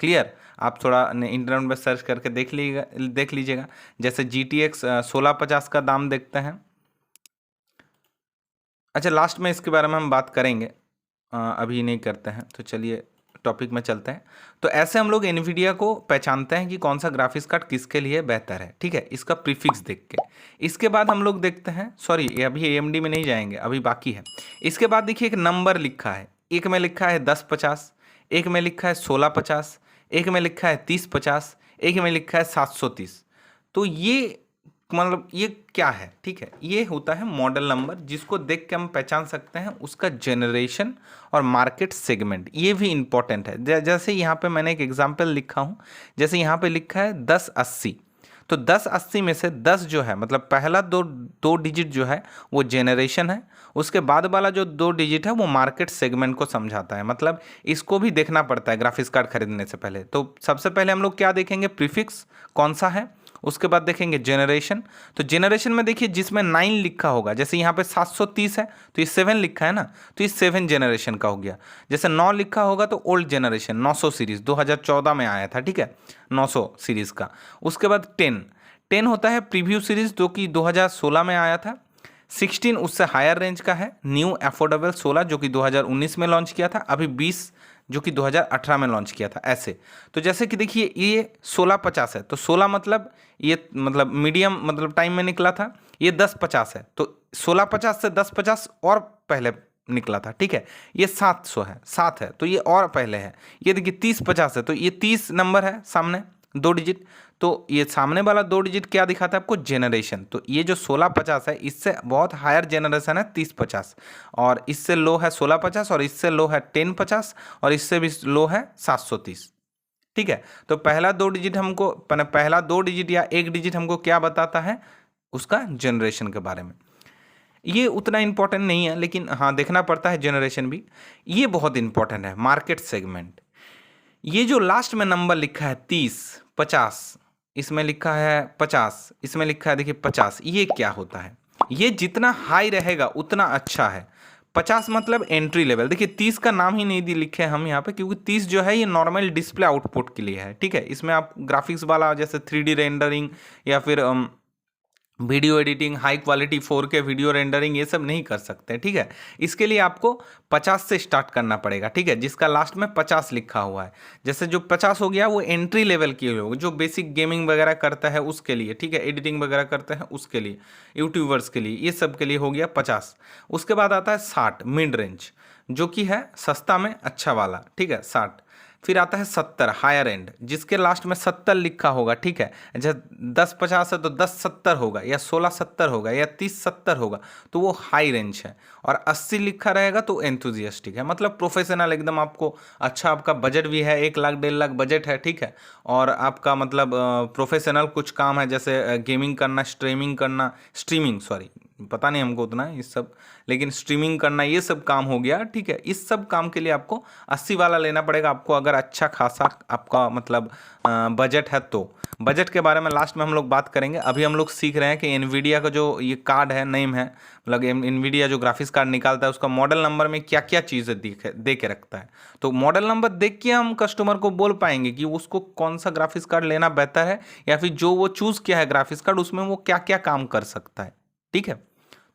क्लियर, आप थोड़ा इंटरनेट में सर्च करके देख लीजिएगा। जैसे GTX 1650 का दाम देखते हैं। अच्छा, लास्ट में इसके बारे में हम बात करेंगे, अभी नहीं करते हैं, तो चलिए टॉपिक में चलते हैं। तो ऐसे हम लोग एनवीडिया को पहचानते हैं कि कौन सा ग्राफिक्स कार्ड किसके लिए बेहतर है। ठीक है, इसका प्रीफिक्स देख के। इसके बाद हम लोग देखते हैं, सॉरी ये अभी AMD में नहीं जाएंगे, अभी बाकी है। इसके बाद देखिए एक नंबर लिखा है, एक में लिखा है 1050, एक में लिखा है 1650, एक में लिखा है 3050, एक में लिखा है 730। तो ये मतलब ये क्या है, ठीक है, ये होता है मॉडल नंबर, जिसको देख के हम पहचान सकते हैं उसका जनरेशन और मार्केट सेगमेंट। ये भी इंपॉर्टेंट है। जैसे यहाँ पे मैंने एक एग्जांपल लिखा हूँ, जैसे यहाँ पे लिखा है 1080। तो 1080 में से 10 जो है मतलब पहला दो डिजिट जो है वो जेनरेशन है, उसके बाद वाला जो 2 डिजिट है वो मार्केट सेगमेंट को समझाता है। मतलब इसको भी देखना पड़ता है ग्राफिक्स कार्ड खरीदने से पहले। तो सबसे पहले हम लोग क्या देखेंगे, प्रीफिक्स कौन सा है, उसके बाद देखेंगे जनरेशन। तो जनरेशन में देखिए जिसमें 9 लिखा होगा, जैसे यहाँ पे 730 है तो ये 7 लिखा है ना, तो ये 7 जनरेशन का हो गया। जैसे 9 लिखा होगा तो ओल्ड जनरेशन 900 सीरीज 2014 में आया था, ठीक है, 900 सीरीज का। उसके बाद 10 होता है प्रीव्यू सीरीज, जो कि 2016 में आया था। 16 उससे हायर रेंज का है, न्यू अफोर्डेबल 16 जो कि 2019 में लॉन्च किया था, अभी 20 जो कि 2018 में लॉन्च किया था। ऐसे तो जैसे कि देखिए ये 1650 है, तो 16 मतलब ये मतलब मीडियम मतलब टाइम में निकला था। ये 1050 है, तो 1650 से 1050 और पहले निकला था, ठीक है। ये 700 है, 7 है तो ये और पहले है। ये देखिए 3050 है, तो ये 30 नंबर है सामने 2 डिजिट, तो ये सामने वाला 2 डिजिट क्या दिखाता है आपको, जेनरेशन। तो ये जो 1650 है इससे बहुत हायर जेनरेशन है 3050, और इससे लो है 1650, और इससे लो है 1050, और इससे भी लो है 730। ठीक है, तो पहला 2 डिजिट हमको पहला 2 डिजिट या 1 डिजिट हमको क्या बताता है, उसका जनरेशन के बारे में। ये उतना इंपॉर्टेंट नहीं है, लेकिन हाँ देखना पड़ता है जनरेशन भी। ये बहुत इंपॉर्टेंट है, मार्केट सेगमेंट। ये जो लास्ट में नंबर लिखा है 30, 50, इसमें लिखा है 50, इसमें लिखा है देखिए 50, ये क्या होता है, ये जितना हाई रहेगा उतना अच्छा है। 50 मतलब एंट्री लेवल। देखिए 30 का नाम ही नहीं लिखे हम यहाँ पे, क्योंकि 30 जो है ये नॉर्मल डिस्प्ले आउटपुट के लिए है, ठीक है। इसमें आप ग्राफिक्स वाला जैसे 3D रेंडरिंग या फिर video editing, high quality 4K video rendering ये सब नहीं कर सकते, ठीक है। इसके लिए आपको 50 से स्टार्ट करना पड़ेगा, ठीक है, जिसका लास्ट में 50 लिखा हुआ है। जैसे जो 50 हो गया वो एंट्री लेवल के लोग जो बेसिक गेमिंग वगैरह करता है उसके लिए, ठीक है, एडिटिंग वगैरह करते हैं उसके लिए, यूट्यूबर्स के लिए, ये सब के लिए हो गया 50। उसके बाद आता है 60 मिड रेंज, जो कि है सस्ता में अच्छा वाला, ठीक है, 60। फिर आता है 70 हायर एंड, जिसके लास्ट में 70 लिखा होगा, ठीक है। जब 1050 है तो 1070 होगा, या 1670 होगा, या 3070 होगा, तो वो हाई रेंज है। और 80 लिखा रहेगा तो एंथुजियास्टिक है, मतलब प्रोफेशनल एकदम, आपको अच्छा, आपका बजट भी है, 1 लाख 1.5 लाख बजट है, ठीक है, और आपका मतलब प्रोफेशनल कुछ काम है, जैसे गेमिंग करना, स्ट्रीमिंग सॉरी, पता नहीं हमको उतना इस सब, लेकिन स्ट्रीमिंग करना ये सब काम हो गया, ठीक है। इस सब काम के लिए आपको 80 वाला लेना पड़ेगा आपको, अगर अच्छा खासा आपका मतलब बजट है तो। बजट के बारे में लास्ट में हम लोग बात करेंगे। अभी हम लोग सीख रहे हैं कि एनवीडिया का जो ये कार्ड है, नेम है, मतलब एनवीडिया जो ग्राफिक्स कार्ड निकालता है उसका मॉडल नंबर में क्या क्या चीज़ें दे के रखता है। तो मॉडल नंबर देख के हम कस्टमर को बोल पाएंगे कि उसको कौन सा ग्राफिक्स कार्ड लेना बेहतर है, या फिर जो वो चूज़ किया है ग्राफिक्स कार्ड उसमें वो क्या क्या काम कर सकता है, ठीक है।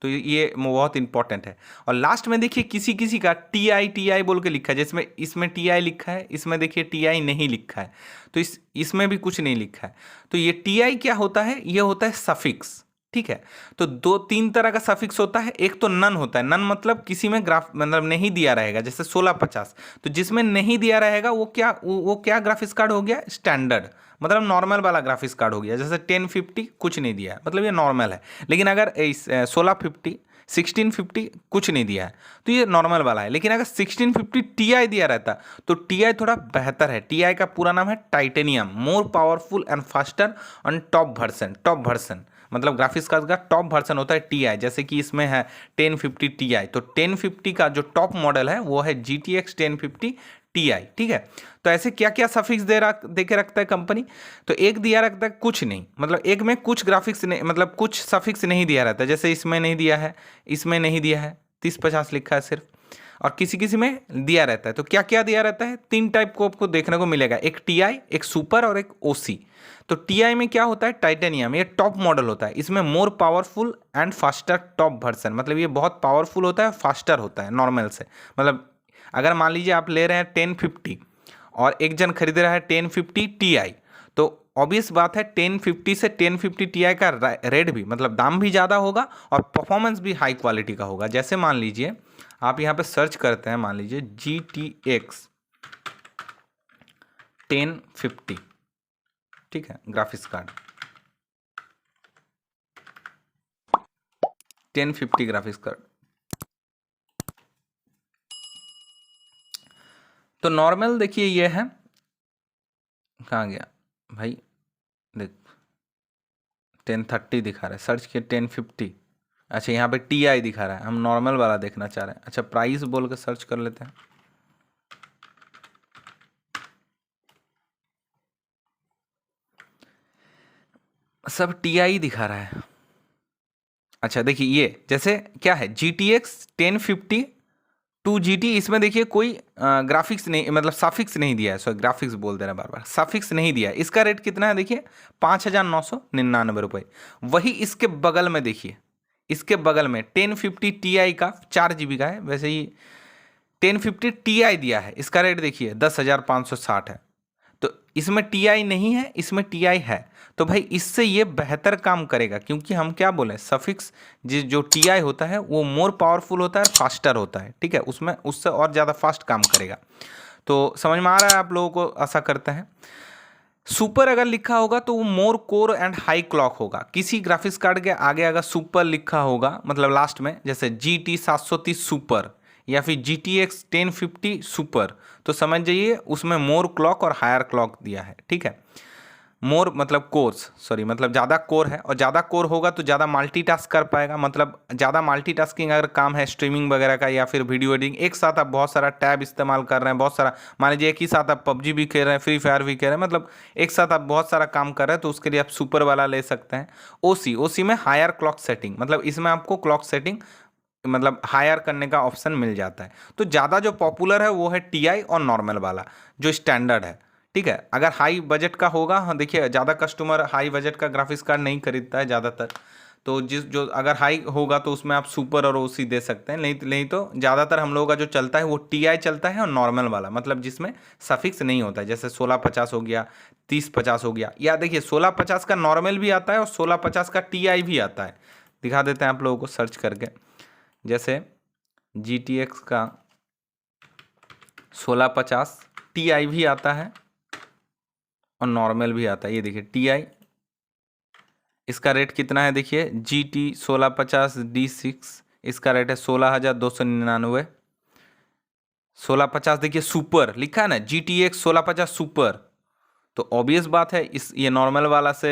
तो ये बहुत इंपॉर्टेंट है। और लास्ट में देखिए किसी किसी का टी आई बोल के लिखा है, जिसमें इसमें टी आई लिखा है, इसमें देखिए टी आई नहीं लिखा है, तो इसमें भी कुछ नहीं लिखा है। तो ये टी आई क्या होता है, ये होता है सफिक्स, ठीक है। तो दो तीन तरह का सफिक्स होता है, एक तो नन होता है, नन मतलब किसी में ग्राफ मतलब नहीं दिया रहेगा, जैसे 1650, तो जिसमें नहीं दिया रहेगा वो क्या ग्राफिक्स कार्ड हो गया, स्टैंडर्ड मतलब नॉर्मल वाला ग्राफिक्स कार्ड हो गया। जैसे 1050 कुछ नहीं दिया है, मतलब ये नॉर्मल है। लेकिन अगर 1650 1650 कुछ नहीं दिया है तो ये नॉर्मल वाला है। लेकिन अगर 1650 टी दिया रहता तो टी थोड़ा बेहतर है। टी का पूरा नाम है titanium, more powerful and faster on top version मतलब ग्राफिक्स कार्ड का टॉप वर्सन होता है टी जैसे कि इसमें है 1050 टी तो 1050 का जो टॉप मॉडल है वो है GTX 1050 टी, ठीक है। तो ऐसे क्या क्या सफिक्स दे के रखता है कंपनी, तो एक दिया रखता है कुछ नहीं, मतलब एक में कुछ ग्राफिक्स नहीं, मतलब कुछ सफिक्स नहीं दिया रहता है। जैसे इसमें नहीं दिया है, इसमें नहीं दिया है, 3050 लिखा है सिर्फ, और किसी किसी में दिया रहता है। तो क्या क्या दिया रहता है, तीन टाइप को आपको देखने को मिलेगा, एक टी एक सुपर और एक ओसी। तो टी में क्या होता है, टाइटेनियम, ये टॉप मॉडल होता है। इसमें more powerful and faster top version, मतलब ये बहुत पावरफुल होता है, फास्टर होता है नॉर्मल से। मतलब अगर मान लीजिए आप ले रहे हैं 1050 और एक जन खरीद रहा है 1050 टी, तो ऑब्वियस बात है 1050 से 1050 टी का रेट भी मतलब दाम भी ज़्यादा होगा और परफॉर्मेंस भी हाई क्वालिटी का होगा। जैसे मान लीजिए आप यहाँ पे सर्च करते हैं, मान लीजिए GTX 1050, ठीक है, ग्राफिक्स कार्ड 1050 ग्राफिक्स कार्ड। तो नॉर्मल देखिए ये है, कहाँ गया भाई, देख 1030 दिखा रहा है, सर्च किया 1050, अच्छा यहाँ पे टी दिखा रहा है, हम नॉर्मल वाला देखना चाह रहे हैं। अच्छा प्राइस बोल के सर्च कर लेते हैं, सब टी दिखा रहा है। अच्छा देखिए ये जैसे क्या है GTX 1050 2GT, इसमें देखिए कोई ग्राफिक्स नहीं, मतलब सफिक्स नहीं दिया है, सॉरी ग्राफिक्स बोल दे रहा है बार बार, सफिक्स नहीं दिया है। इसका रेट कितना है देखिए, 5999 रुपये। वही इसके बगल में देखिए, इसके बगल में 1050 टी का 4 GB का है, वैसे ही 1050 टी दिया है, इसका रेट देखिए 10,560 है। तो इसमें टी नहीं है, इसमें टी है, तो भाई इससे ये बेहतर काम करेगा, क्योंकि हम क्या बोले, सफिक्स जो टी होता है वो मोर पावरफुल होता है, फास्टर होता है, ठीक है, उसमें उससे और ज़्यादा फास्ट काम करेगा। तो समझ में आ रहा है आप लोगों को, आशा करते हैं। सुपर अगर लिखा होगा तो वो मोर कोर एंड हाई क्लॉक होगा। किसी ग्राफिक्स कार्ड के आगे अगर सुपर लिखा होगा, मतलब लास्ट में, जैसे GT 730 सुपर या फिर GTX 1050 सुपर, तो समझ जाइए उसमें मोर क्लॉक और हायर क्लॉक दिया है, ठीक है। मोर मतलब कोर्स, सॉरी मतलब ज़्यादा कोर है, और ज़्यादा कोर होगा तो ज़्यादा मल्टीटास्क कर पाएगा, मतलब ज़्यादा मल्टीटास्किंग अगर काम है स्ट्रीमिंग वगैरह का या फिर वीडियो एडिटिंग, एक साथ आप बहुत सारा टैब इस्तेमाल कर रहे हैं, बहुत सारा, मान लीजिए एक ही साथ आप PUBG भी खेल रहे हैं, फ्री फायर भी खेल रहे हैं, मतलब एक साथ आप बहुत सारा काम कर रहे हैं, तो उसके लिए आप सुपर वाला ले सकते हैं। ओसी में हायर क्लॉक सेटिंग, मतलब इसमें आपको क्लॉक सेटिंग मतलब हायर करने का ऑप्शन मिल जाता है। तो ज़्यादा जो पॉपुलर है वो है टी और नॉर्मल वाला जो स्टैंडर्ड है, ठीक है। अगर हाई बजट का होगा, हाँ देखिए ज़्यादा कस्टमर हाई बजट का ग्राफिक्स कार्ड नहीं खरीदता है ज़्यादातर, तो जो अगर हाई होगा तो उसमें आप सुपर और ओसी दे सकते हैं। नहीं तो ज़्यादातर हम लोगों का जो चलता है वो टी चलता है और नॉर्मल वाला, मतलब जिसमें सफिक्स नहीं होता है, जैसे 1650 हो गया, 3050 हो गया, या देखिए 1650 का नॉर्मल भी आता है और 1650 का टी भी आता है। दिखा देते हैं आप लोगों को सर्च करके, जैसे GTX का 1650 टी भी आता है और नॉर्मल भी आता है। ये देखिए टी, इसका रेट कितना है देखिए, GT 1650 D6, इसका रेट है 16,299। 1650 देखिए सुपर लिखा है ना, GTX 1650 सुपर, तो ऑब्वियस बात है इस ये नॉर्मल वाला से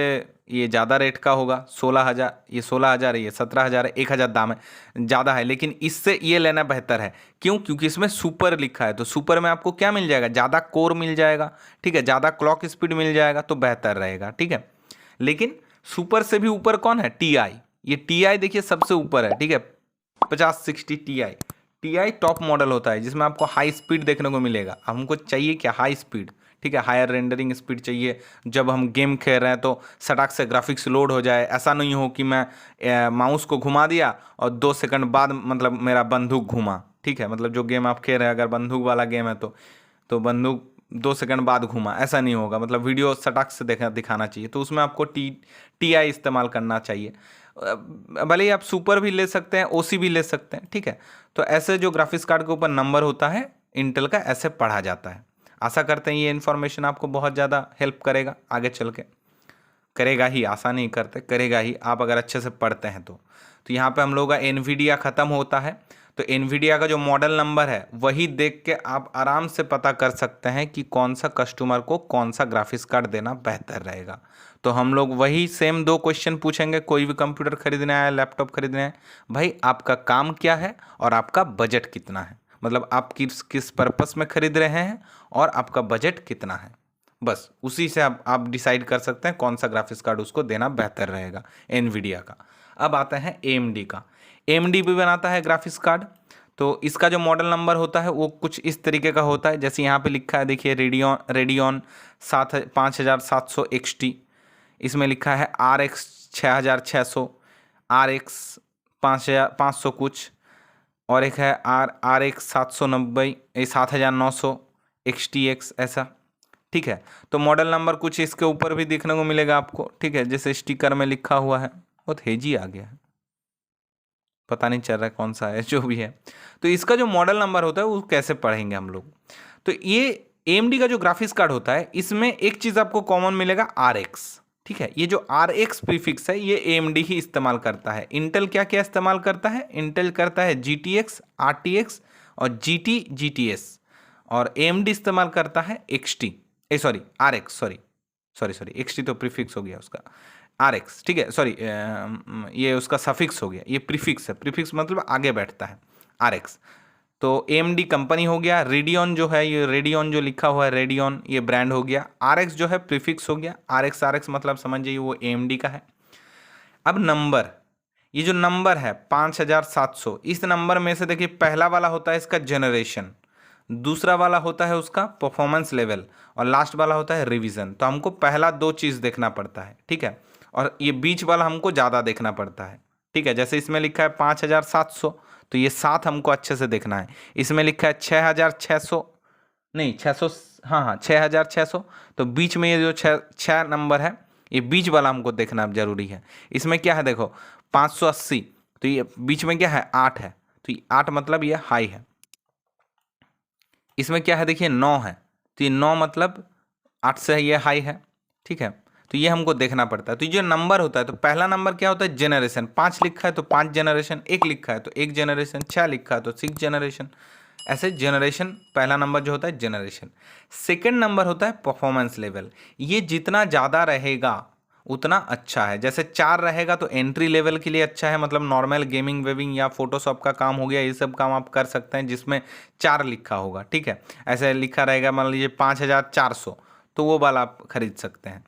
ये ज़्यादा रेट का होगा। 16,000, ये 16,000 है, ये 17,000 है, 1,000 दाम है, ज़्यादा है, लेकिन इससे ये लेना बेहतर है। क्यों? क्योंकि इसमें सुपर लिखा है, तो सुपर में आपको क्या मिल जाएगा, ज़्यादा कोर मिल जाएगा, ठीक है, ज़्यादा क्लॉक स्पीड मिल जाएगा, तो बेहतर रहेगा, ठीक है। लेकिन सुपर से भी ऊपर कौन है, टी, ये टी देखिए सबसे ऊपर है, ठीक है, 5060 टी टॉप मॉडल होता है, जिसमें आपको हाई स्पीड देखने को मिलेगा। हमको चाहिए क्या, हाई स्पीड, ठीक है। हायर रेंडरिंग स्पीड चाहिए, जब हम गेम खेल रहे हैं तो सटाक से ग्राफिक्स लोड हो जाए, ऐसा नहीं हो कि मैं माउस को घुमा दिया और 2 सेकंड बाद मतलब मेरा बंदूक घूमा, ठीक है। मतलब जो गेम आप खेल रहे हैं अगर बंदूक वाला गेम है तो बंदूक 2 सेकंड बाद घूमा, ऐसा नहीं होगा। मतलब वीडियो सटाक से दिखाना चाहिए, तो उसमें आपको TI इस्तेमाल करना चाहिए। भले ही आप सुपर भी ले सकते हैं, OC भी ले सकते हैं, ठीक है। तो ऐसे जो ग्राफिक्स कार्ड के ऊपर नंबर होता है इंटेल का, ऐसे पढ़ा जाता है। आशा करते हैं ये इन्फॉर्मेशन आपको बहुत ज़्यादा हेल्प करेगा आगे चल के, करेगा ही, आशा नहीं करते, करेगा ही आप अगर अच्छे से पढ़ते हैं तो यहाँ पे हम लोग का एनवीडिया ख़त्म होता है। तो एनवीडिया का जो मॉडल नंबर है वही देख के आप आराम से पता कर सकते हैं कि कौन सा कस्टमर को कौन सा ग्राफिक्स कार्ड देना बेहतर रहेगा। तो हम लोग वही सेम 2 क्वेश्चन पूछेंगे। कोई भी कंप्यूटर खरीदना है, लैपटॉप खरीदना है, भाई आपका काम क्या है और आपका बजट कितना है, मतलब आप किस पर्पस में खरीद रहे हैं और आपका बजट कितना है, बस उसी से आप डिसाइड कर सकते हैं कौन सा ग्राफिक्स कार्ड उसको देना बेहतर रहेगा एनवीडिया का। अब आता है AMD का। AMD भी बनाता है ग्राफिक्स कार्ड। तो इसका जो मॉडल नंबर होता है वो कुछ इस तरीके का होता है, जैसे यहाँ पे लिखा है, देखिए रेडियन 5700 XT, इसमें लिखा है RX 6600, RX 5500 कुछ, और एक है RX 790 7900 XTX, ऐसा, ठीक है। तो मॉडल नंबर कुछ इसके ऊपर भी देखने को मिलेगा आपको, ठीक है, जैसे स्टिकर में लिखा हुआ है। बहुत हेजी आ गया है, पता नहीं चल रहा है कौन सा है, जो भी है। तो इसका जो मॉडल नंबर होता है वो कैसे पढ़ेंगे हम लोग। तो ये AMD का जो ग्राफिक्स कार्ड होता है इसमें एक चीज़ आपको कॉमन मिलेगा, RX, ठीक है। ये जो RX प्रीफिक्स है ये AMD ही इस्तेमाल करता है। इंटेल क्या क्या इस्तेमाल करता है, इंटेल करता है GTX, RTX और GTS, और AMD इस्तेमाल करता है XT, RX, सॉरी XT तो प्रीफिक्स हो गया उसका, RX, ठीक है, सॉरी ये उसका सफिक्स हो गया, ये प्रीफिक्स है, प्रीफिक्स मतलब आगे बैठता है, RX। तो AMD कंपनी हो गया, रेडियन जो है, ये रेडियन जो लिखा हुआ है रेडियन, ये ब्रांड हो गया, RX जो है प्रीफिक्स हो गया, RX मतलब समझ जाइए वो AMD का है। अब नंबर, ये जो नंबर है 5700, इस नंबर में से देखिए पहला वाला होता है इसका जनरेशन, दूसरा वाला होता है उसका परफॉर्मेंस लेवल, और लास्ट वाला होता है रिवीजन। तो हमको पहला 2 चीज़ देखना पड़ता है, ठीक है, और ये बीच वाला हमको ज़्यादा देखना पड़ता है, ठीक है। जैसे इसमें लिखा है 5700, तो ये 7 हमको अच्छे से देखना है। इसमें लिखा है 6600, नहीं 600, हाँ 6600, तो बीच में ये जो छः नंबर है ये बीच वाला हमको देखना जरूरी है। इसमें क्या है देखो 580, तो ये बीच में क्या है 8 है, तो ये 8 मतलब ये हाई है। इसमें क्या है देखिए 9 है, तो ये 9 मतलब 8 से ये हाई है, ठीक है। तो ये हमको देखना पड़ता है। तो ये जो नंबर होता है, तो पहला नंबर क्या होता है जनरेशन, 5 लिखा है तो 5 जनरेशन, 1 लिखा है तो 1 जनरेशन, 6 लिखा है तो 6 जनरेशन, ऐसे जनरेशन पहला नंबर जो होता है जनरेशन। सेकंड नंबर होता है परफॉर्मेंस लेवल, ये जितना ज़्यादा रहेगा उतना अच्छा है। जैसे 4 रहेगा तो एंट्री लेवल के लिए अच्छा है, मतलब नॉर्मल गेमिंग वेविंग या फोटोशॉप का काम हो गया, ये सब काम आप कर सकते हैं जिसमें 4 लिखा होगा, ठीक है। ऐसे लिखा रहेगा मान लीजिए 5400, तो वो वाला आप खरीद सकते हैं।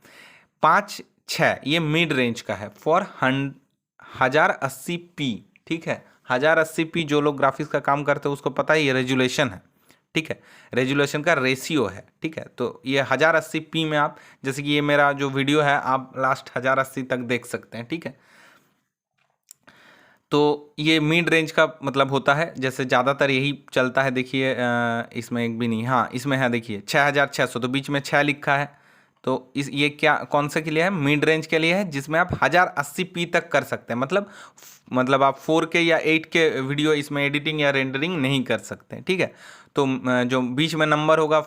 5 6 ये मिड रेंज का है फॉर 1080p, ठीक है। 1080p जो लोग ग्राफिक्स का काम करते हैं उसको पता है ये रेजुलेशन है, ठीक है, रेजुलेशन का रेशियो है, ठीक है। तो ये 1080p में आप, जैसे कि ये मेरा जो वीडियो है आप लास्ट 1080 तक देख सकते हैं, ठीक है। तो ये मिड रेंज का मतलब होता है, जैसे ज़्यादातर यही चलता है। देखिए इसमें एक भी नहीं, हाँ इसमें है देखिए 6600, तो बीच में 6 लिखा है, तो ये क्या कौन से के लिए है, मिड रेंज के लिए है, जिसमें आप 1080p तक कर सकते हैं। मतलब आप 4K या 8K वीडियो इसमें एडिटिंग या रेंडरिंग नहीं कर सकते, ठीक है। तो जो बीच में नंबर होगा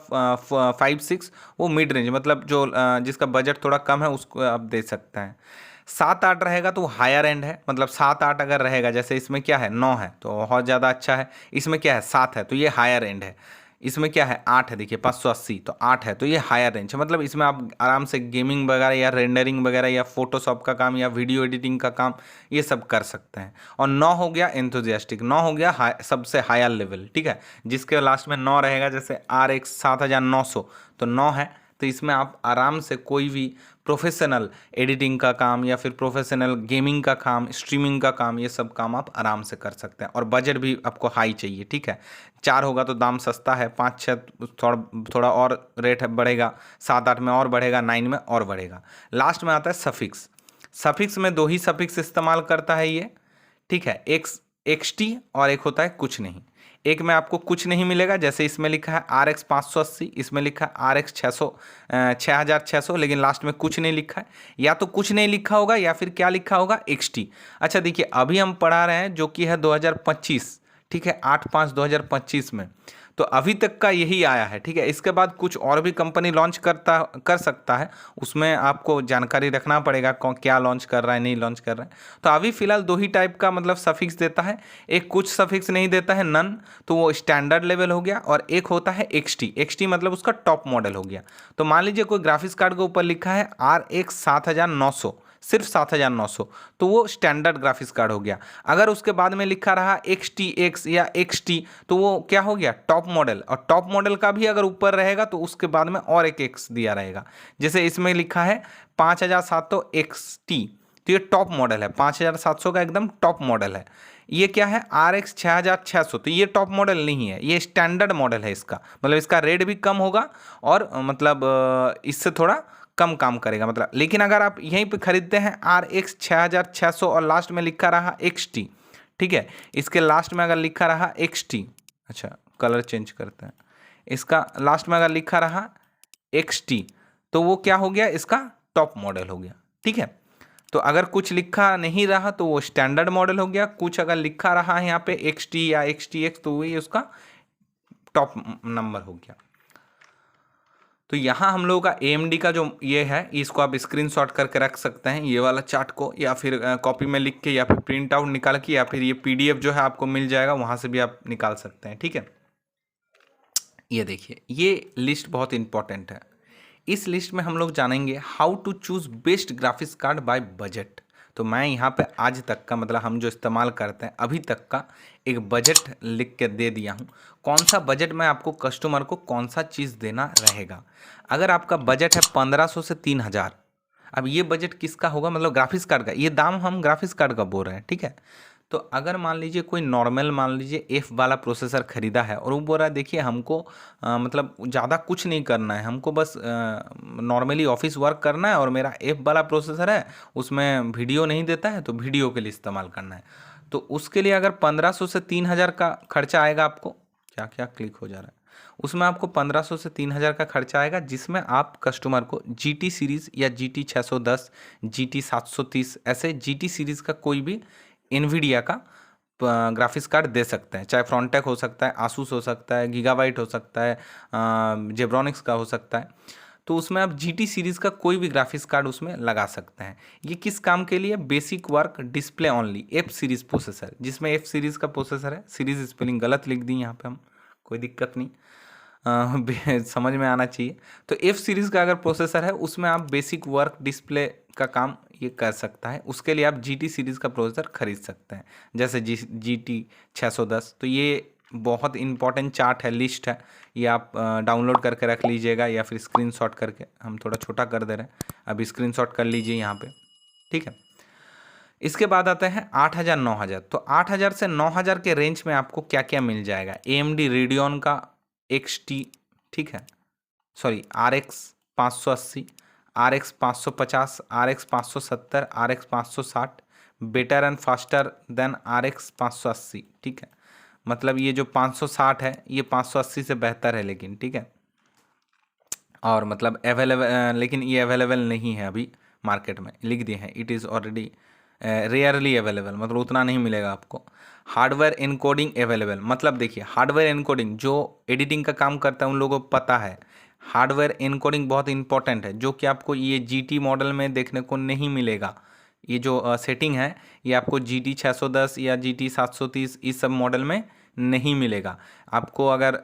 5 6 वो मिड रेंज, मतलब जो जिसका बजट थोड़ा कम है उसको आप दे सकते हैं। 7 8 रहेगा तो हायर एंड है, मतलब 7 8 अगर रहेगा, जैसे इसमें क्या है 9 है तो बहुत ज़्यादा अच्छा है, इसमें क्या है 7 है तो ये हायर एंड है, इसमें क्या है 8 है, देखिए 580 तो 8 है तो ये हायर रेंज है। मतलब इसमें आप आराम से गेमिंग वगैरह या रेंडरिंग वगैरह या फोटोशॉप का काम या वीडियो एडिटिंग का काम ये सब कर सकते हैं। और 9 हो गया एंथुजियास्टिक, 9 हो गया सबसे हायर लेवल, ठीक है, जिसके लास्ट में 9 रहेगा, जैसे RX 7900 तो 9 है तो इसमें आप आराम से कोई भी प्रोफेशनल एडिटिंग का काम या फिर प्रोफेशनल गेमिंग का काम, स्ट्रीमिंग का काम, ये सब काम आप आराम से कर सकते हैं। और बजट भी आपको हाई चाहिए, ठीक है। 4 होगा तो दाम सस्ता है, 5 6 थोड़ा और रेट बढ़ेगा, 7 8 में और बढ़ेगा, 9 में और बढ़ेगा। लास्ट में आता है सफिक्स। सफिक्स में 2 ही सफिक्स इस्तेमाल करता है ये, ठीक है। एक XT और एक होता है कुछ नहीं। एक में आपको कुछ नहीं मिलेगा, जैसे इसमें लिखा है RX 580, इसमें लिखा है RX 6600, लेकिन लास्ट में कुछ नहीं लिखा है। या तो कुछ नहीं लिखा होगा या फिर क्या लिखा होगा, XT। अच्छा देखिए, अभी हम पढ़ा रहे हैं जो कि है 2025, ठीक है, 8/5/2025 में। तो अभी तक का यही आया है, ठीक है। इसके बाद कुछ और भी कंपनी लॉन्च कर सकता है, उसमें आपको जानकारी रखना पड़ेगा कौन क्या लॉन्च कर रहा है, नहीं लॉन्च कर रहा है। तो अभी फिलहाल 2 ही टाइप का मतलब सफिक्स देता है। एक कुछ सफिक्स नहीं देता है, नन, तो वो स्टैंडर्ड लेवल हो गया। और एक होता है XT मतलब उसका टॉप मॉडल हो गया। तो मान लीजिए कोई ग्राफिक्स कार्ड के ऊपर लिखा है RX 7900, सिर्फ 7900, तो वो स्टैंडर्ड ग्राफिक्स कार्ड हो गया। अगर उसके बाद में लिखा रहा XTX या XT, तो वो क्या हो गया, टॉप मॉडल। और टॉप मॉडल का भी अगर ऊपर रहेगा तो उसके बाद में और एक X दिया रहेगा। जैसे इसमें लिखा है 5700 XT, तो ये टॉप मॉडल है, 5700 का एकदम टॉप मॉडल है। ये क्या है, RX 6600, तो ये टॉप मॉडल नहीं है, ये स्टैंडर्ड मॉडल है इसका। मतलब इसका रेट भी कम होगा और मतलब इससे थोड़ा कम काम करेगा मतलब। लेकिन अगर आप यहीं पे खरीदते हैं RX 6600 और लास्ट में लिखा रहा XT, ठीक है, इसके लास्ट में अगर लिखा रहा XT, अच्छा कलर चेंज करते हैं, इसका लास्ट में अगर लिखा रहा XT, तो वो क्या हो गया, इसका टॉप मॉडल हो गया, ठीक है। तो अगर कुछ लिखा नहीं रहा तो वो स्टैंडर्ड मॉडल हो गया। कुछ अगर लिखा रहा है यहाँ पे XT या XTX, तो वही उसका टॉप नंबर हो गया। तो यहाँ हम लोगों का AMD का जो ये है, इसको आप स्क्रीनशॉट करके रख सकते हैं, ये वाला चार्ट को, या फिर कॉपी में लिख के, या फिर प्रिंट आउट निकाल के, या फिर ये PDF जो है आपको मिल जाएगा, वहाँ से भी आप निकाल सकते हैं, ठीक है। ये देखिए, ये लिस्ट बहुत इंपॉर्टेंट है। इस लिस्ट में हम लोग जानेंगे how to choose best graphics card by budget. तो मैं यहाँ पे आज तक का मतलब हम जो इस्तेमाल करते हैं अभी तक का एक बजट लिख के दे दिया हूँ। कौन सा बजट में आपको कस्टमर को कौन सा चीज़ देना रहेगा। अगर आपका बजट है 1500 से 3000, अब ये बजट किसका होगा, मतलब ग्राफिक्स कार्ड का, ये दाम हम ग्राफिक्स कार्ड का बोल रहे हैं, ठीक है। तो अगर मान लीजिए कोई नॉर्मल, मान लीजिए F वाला प्रोसेसर खरीदा है और वो बोल रहा है देखिए हमको मतलब ज़्यादा कुछ नहीं करना है, हमको बस नॉर्मली ऑफिस वर्क करना है और मेरा F वाला प्रोसेसर है, उसमें वीडियो नहीं देता है, तो वीडियो के लिए इस्तेमाल करना है। तो उसके लिए अगर 1500 से 3000 का खर्चा आएगा आपको, क्या क्या क्लिक हो जा रहा है, उसमें आपको 1500 से 3000 का खर्चा आएगा, जिसमें आप कस्टमर को GT सीरीज़ या GT 610, GT 730, ऐसे GT सीरीज़ का कोई भी NVIDIA का ग्राफिक्स कार्ड दे सकते हैं। चाहे फ्रॉन्टेक हो सकता है, आसूस हो सकता है, गीगाबाइट हो सकता है, जेब्रॉनिक्स का हो सकता है। तो उसमें आप GT सीरीज़ का कोई भी ग्राफिक्स कार्ड उसमें लगा सकते हैं। ये किस काम के लिए, basic work display only, F series processor, जिसमें F सीरीज़ का प्रोसेसर है। सीरीज़ स्पेलिंग गलत लिख दी यहाँ पे हम, कोई दिक्कत नहीं, समझ में आना चाहिए। तो F सीरीज़ का अगर प्रोसेसर है उसमें आप बेसिक वर्क डिस्प्ले का काम ये कर सकता है, उसके लिए आप GT सीरीज़ का प्रोसेसर खरीद सकते हैं, जैसे GT 610। तो ये बहुत इंपॉर्टेंट चार्ट है, लिस्ट है, ये आप डाउनलोड करके रख लीजिएगा या फिर स्क्रीनशॉट करके, हम थोड़ा छोटा कर दे रहे हैं, अब स्क्रीनशॉट कर लीजिए यहाँ पे, ठीक है। इसके बाद आते हैं 8000 9000। तो 8000 से 9000 के रेंज में आपको क्या क्या मिल जाएगा, AMD रेडियन का XT, ठीक है, sorry RX 580, RX 550, RX 570, RX 560, better and faster than RX 580, ठीक है। मतलब ये जो 560 है ये 580 से बेहतर है, लेकिन ठीक है, और मतलब अवेलेबल, लेकिन ये अवेलेबल नहीं है अभी मार्केट में, लिख दिए हैं it is already rarely available, मतलब उतना नहीं मिलेगा आपको। हार्डवेयर इनकोडिंग अवेलेबल, मतलब देखिए हार्डवेयर इनकोडिंग जो एडिटिंग का काम करता है उन लोगों को पता है, हार्डवेयर इनकोडिंग बहुत इंपॉर्टेंट है, जो कि आपको ये GT मॉडल में देखने को नहीं मिलेगा। ये जो सेटिंग है ये आपको GT 610 या GT 730 इस सब मॉडल में नहीं मिलेगा। आपको अगर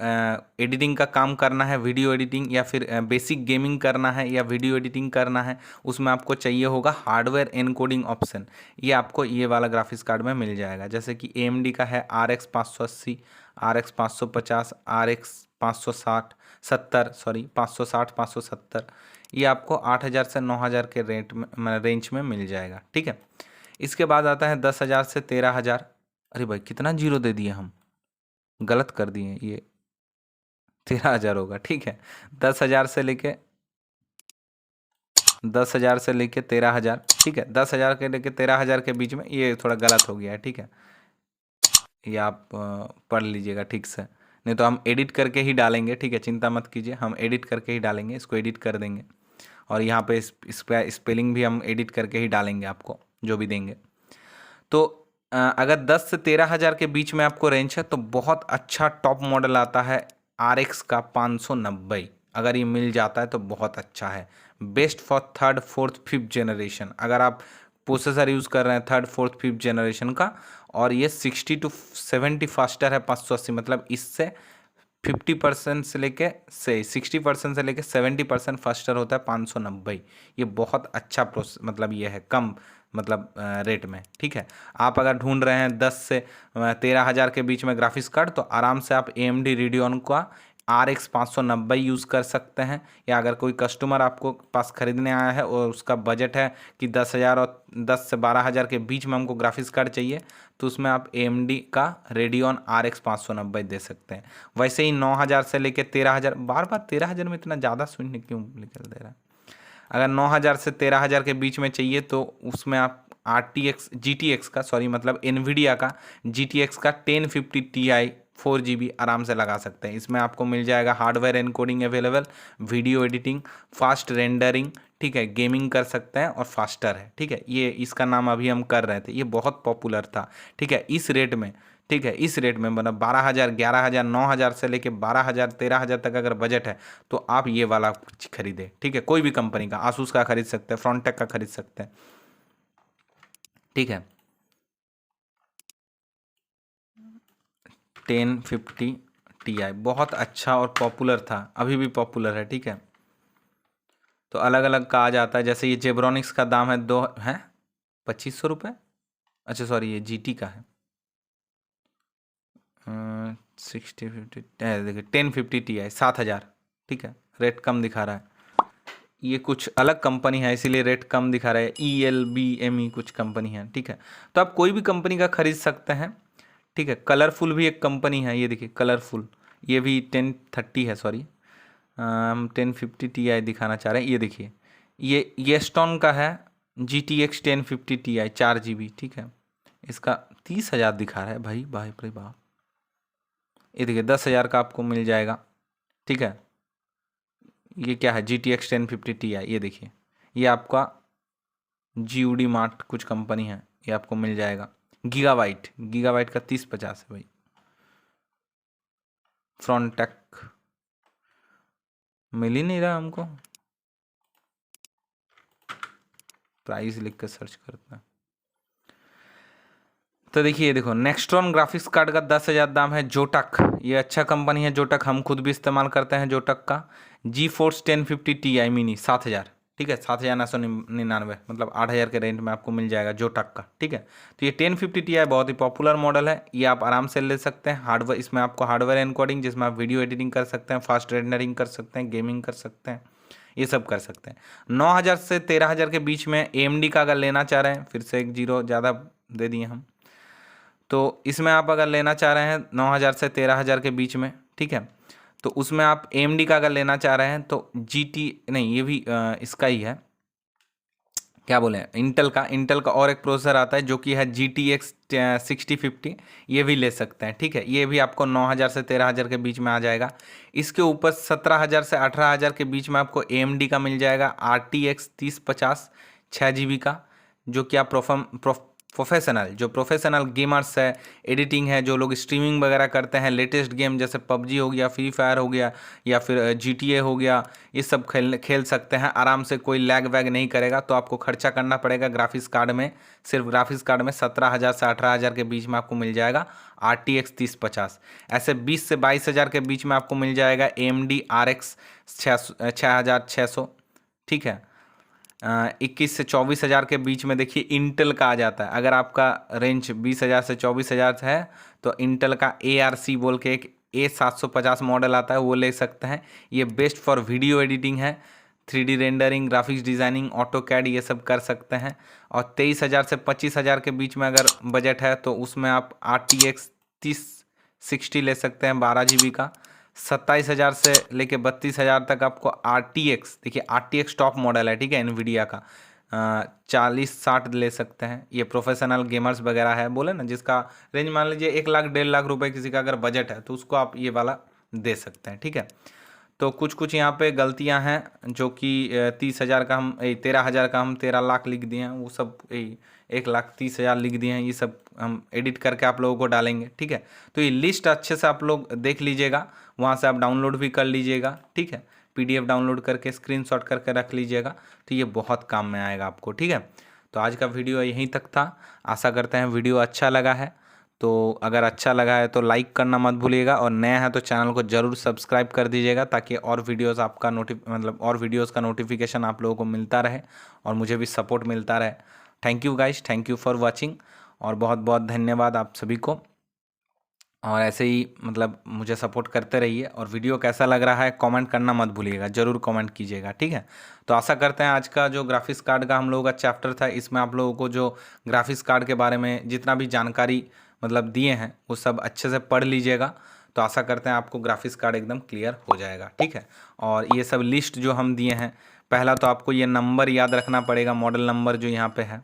एडिटिंग का काम करना है, वीडियो एडिटिंग या फिर बेसिक गेमिंग करना है या वीडियो एडिटिंग करना है, उसमें आपको चाहिए होगा हार्डवेयर एनकोडिंग ऑप्शन। ये आपको ये वाला ग्राफिक्स कार्ड में मिल जाएगा। जैसे कि AMD का है RX 580, RX 550, RX 560 570, ये आपको 8,000 से 9,000 के रेंज में मिल जाएगा। ठीक है, इसके बाद आता है 10,000 से 13,000। अरे भाई कितना जीरो दे दिए हम, गलत कर दिए, ये 13,000 होगा। ठीक है, 10,000 से लेके 13,000। ठीक है, 10,000 के लेके 13,000 के बीच में, ये थोड़ा गलत हो गया है। ठीक है, ये आप पढ़ लीजिएगा ठीक से, नहीं तो हम एडिट करके ही डालेंगे। ठीक है, चिंता मत कीजिए, हम एडिट करके ही डालेंगे, इसको एडिट कर देंगे। और यहाँ पे इसका स्पेलिंग भी हम एडिट करके ही डालेंगे, आपको जो भी देंगे। तो अगर 10 से 13,000 के बीच में आपको रेंज है तो बहुत अच्छा टॉप मॉडल आता है RX का 590। अगर ये मिल जाता है तो बहुत अच्छा है, best for third fourth fifth generation. अगर आप प्रोसेसर यूज़ कर रहे हैं थर्ड फोर्थ फिफ्थ जनरेशन का, और ये 60 to 70 फास्टर है 580, मतलब इससे 50% से लेके 60% से लेके 70% फास्टर होता है 590। ये बहुत अच्छा मतलब ये है कम मतलब रेट में। ठीक है, आप अगर ढूंढ रहे हैं 10 से 13,000 के बीच में ग्राफिक्स कार्ड, तो आराम से आप AMD Radeon का RX 590 यूज़ कर सकते हैं। या अगर कोई कस्टमर आपको पास खरीदने आया है और उसका बजट है कि 10,000 और 10 से 12,000 के बीच में हमको ग्राफिक्स कार्ड चाहिए, तो उसमें आप AMD का Radeon RX 590 दे सकते हैं। वैसे ही 9,000 से लेकर 13,000, बार बार 13,000 में इतना ज़्यादा शून्य क्यों निकल दे रहा है। अगर 9,000 से 13,000 के बीच में चाहिए तो उसमें आप GTX का मतलब NVIDIA का GTX का 1050 Ti 4GB आराम से लगा सकते हैं। इसमें आपको मिल जाएगा hardware encoding available, video editing, fast rendering. ठीक है, गेमिंग कर सकते हैं और फास्टर है। ठीक है, ये इसका नाम अभी हम कर रहे थे, ये बहुत पॉपुलर था। ठीक है, इस रेट में, ठीक है, इस रेट में मतलब 12,000, 11,000, 9,000 से लेके 12,000, 13,000 तक अगर बजट है तो आप ये वाला खरीदें। ठीक है, कोई भी कंपनी का, आसूस का खरीद सकते हैं, फ्रॉन्टेक का खरीद सकते हैं। ठीक है, 1050 Ti बहुत अच्छा और पॉपुलर था, अभी भी पॉपुलर है। ठीक है, तो अलग अलग का आ जाता है। जैसे ये जेब्रॉनिक्स का दाम है 2,500 रुपये। अच्छा सॉरी, ये GT का है 6050, देखिए 1050 Ti 7,000। ठीक है, रेट कम दिखा रहा है, ये कुछ अलग कंपनी है इसीलिए रेट कम दिखा रहा है, ELBME कुछ कंपनी है। ठीक है, तो आप कोई भी कंपनी का खरीद सकते हैं। ठीक है, कलरफुल भी एक कंपनी है, ये देखिए कलरफुल, ये भी 1030 है, सॉरी हम 1050 Ti दिखाना चाह रहे हैं। ये देखिए, ये स्टोन का है GTX 1050 Ti 4GB। ठीक है, इसका 30,000 दिखा रहा है भाई, भाई बाप। ये देखिए 10,000 का आपको मिल जाएगा। ठीक है, ये क्या है, GTX 1050 Ti, ये देखिए, ये आपका GUD मार्ट कुछ कंपनी है, ये आपको मिल जाएगा। गीगाबाइट का 3050 है भाई, फ्रॉन्टेक मिल ही नहीं रहा हमको, प्राइस लिख कर सर्च करते हैं तो देखिए, देखो नेक्स्ट्रॉन ग्राफिक्स कार्ड का 10,000 दाम है। जोटक, ये अच्छा कंपनी है जोटक, हम खुद भी इस्तेमाल करते हैं जोटक का। GeForce 1050 Ti mini 7,000। ठीक है, 7,999 मतलब 8,000 के रेंज में आपको मिल जाएगा जोटक का। ठीक है, तो ये 1050 Ti बहुत ही पॉपुलर मॉडल है, ये आप आराम से ले सकते हैं। हार्डवेयर, इसमें आपको हार्डवेयर एनकोडिंग, जिसमें आप वीडियो एडिटिंग कर सकते हैं, फास्ट रेंडरिंग कर सकते हैं, गेमिंग कर सकते हैं, ये सब कर सकते हैं। 9,000 से 13,000 के बीच में AMD का अगर लेना चाह रहे हैं, फिर से एक जीरो ज़्यादा दे दिए हम, तो इसमें आप अगर लेना चाह रहे हैं 9,000 से 13,000 के बीच में, ठीक है, तो उसमें आप AMD का अगर लेना चाह रहे हैं तो नहीं, ये भी इसका ही है, क्या बोले, इंटेल का और एक प्रोसेसर आता है जो कि है GTX 6050, ये भी ले सकते हैं। ठीक है, ये भी आपको 9,000 से 13,000 के बीच में आ जाएगा। इसके ऊपर 17,000 से 18,000 के बीच में आपको AMD का मिल जाएगा RTX 3050 6GB का, जो कि आप प्रोफेशनल, जो प्रोफेशनल गेमर्स है, एडिटिंग है, जो लोग स्ट्रीमिंग वगैरह करते हैं, लेटेस्ट गेम जैसे पबजी हो गया, फ्री फायर हो गया, या फिर GTA हो गया, ये सब खेल सकते हैं आराम से, कोई लैग वैग नहीं करेगा। तो आपको खर्चा करना पड़ेगा ग्राफिक्स कार्ड में, सिर्फ ग्राफिक्स कार्ड में 17,000 से 18,000 के बीच में आपको मिल जाएगा RTX 3050। ऐसे 20 से 22,000 के बीच में आपको मिल जाएगा AMD RX 6600, ठीक है। 21 से 24,000 के बीच में देखिए इंटेल का आ जाता है। अगर आपका रेंज 20,000 से 24,000 है तो इंटेल का ARC बोल के एक A750 मॉडल आता है, वो ले सकते हैं। ये बेस्ट फॉर वीडियो एडिटिंग है, 3D rendering, graphics designing, AutoCAD ये सब कर सकते हैं। और 23,000 से 25,000 के बीच में अगर बजट है तो उसमें आप RTX 3060 ले सकते हैं 12 GB का। 27,000 से लेके 32,000 तक आपको RTX, देखिए RTX टॉप मॉडल है, ठीक है, एनवीडिया का, 4060 ले सकते हैं। ये प्रोफेशनल गेमर्स वगैरह है, बोले ना, जिसका रेंज मान लीजिए 1 लाख 1.5 लाख रुपए किसी का अगर बजट है तो उसको आप ये वाला दे सकते हैं, ठीक है। तो कुछ कुछ यहाँ पे गलतियाँ हैं जो कि 30,000 का हम 13,000 का हम 13 लाख लिख दिए हैं, वो सब 1,30,000 लिख दिए हैं, ये सब हम एडिट करके आप लोगों को डालेंगे, ठीक है। तो ये लिस्ट अच्छे से आप लोग देख लीजिएगा, वहाँ से आप डाउनलोड भी कर लीजिएगा, ठीक है। PDF डाउनलोड करके स्क्रीनशॉट करके रख लीजिएगा, तो ये बहुत काम में आएगा आपको, ठीक है। तो आज का वीडियो यहीं तक था। आशा करते हैं वीडियो अच्छा लगा है। तो अगर अच्छा लगा है तो लाइक करना मत भूलिएगा, और नया है तो चैनल को ज़रूर सब्सक्राइब कर दीजिएगा, ताकि और वीडियोस आपका और वीडियोस का नोटिफिकेशन आप लोगों को मिलता रहे और मुझे भी सपोर्ट मिलता रहे। Thank you guys, thank you for watching, और बहुत बहुत धन्यवाद आप सभी को। और ऐसे ही मुझे सपोर्ट करते रहिए, और वीडियो कैसा लग रहा है कमेंट करना मत भूलिएगा, ज़रूर कमेंट कीजिएगा, ठीक है। तो आशा करते हैं आज का जो ग्राफिक्स कार्ड का हम लोगों का चैप्टर था, इसमें आप लोगों को जो ग्राफिक्स कार्ड के बारे में जितना भी जानकारी दिए हैं वो सब अच्छे से पढ़ लीजिएगा। तो आशा करते हैं आपको ग्राफिक्स कार्ड एकदम क्लियर हो जाएगा, ठीक है। और ये सब लिस्ट जो हम दिए हैं, पहला तो आपको ये नंबर याद रखना पड़ेगा, मॉडल नंबर जो यहाँ पे है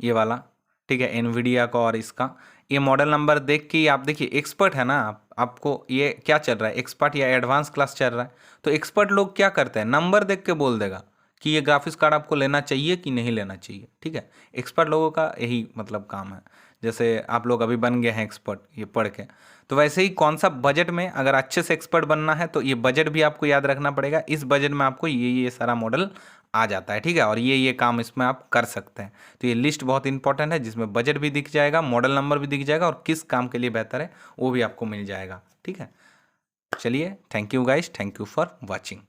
ये वाला, ठीक है, एनवीडिया का। और इसका ये मॉडल नंबर देख के आप देखिए, एक्सपर्ट है ना आपको ये क्या चल रहा है, एक्सपर्ट या एडवांस क्लास चल रहा है। तो एक्सपर्ट लोग क्या करते हैं, नंबर देख के बोल देगा कि ये ग्राफिक्स कार्ड आपको लेना चाहिए कि नहीं लेना चाहिए, ठीक है। एक्सपर्ट लोगों का यही काम है। जैसे आप लोग अभी बन गए हैं एक्सपर्ट ये पढ़ के, तो वैसे ही कौन सा बजट में अगर अच्छे से एक्सपर्ट बनना है तो ये बजट भी आपको याद रखना पड़ेगा। इस बजट में आपको ये सारा मॉडल आ जाता है, ठीक है, और ये काम इसमें आप कर सकते हैं। तो ये लिस्ट बहुत इंपॉर्टेंट है, जिसमें बजट भी दिख जाएगा, मॉडल नंबर भी दिख जाएगा, और किस काम के लिए बेहतर है वो भी आपको मिल जाएगा, ठीक है। चलिए, thank you guys, thank you for watching.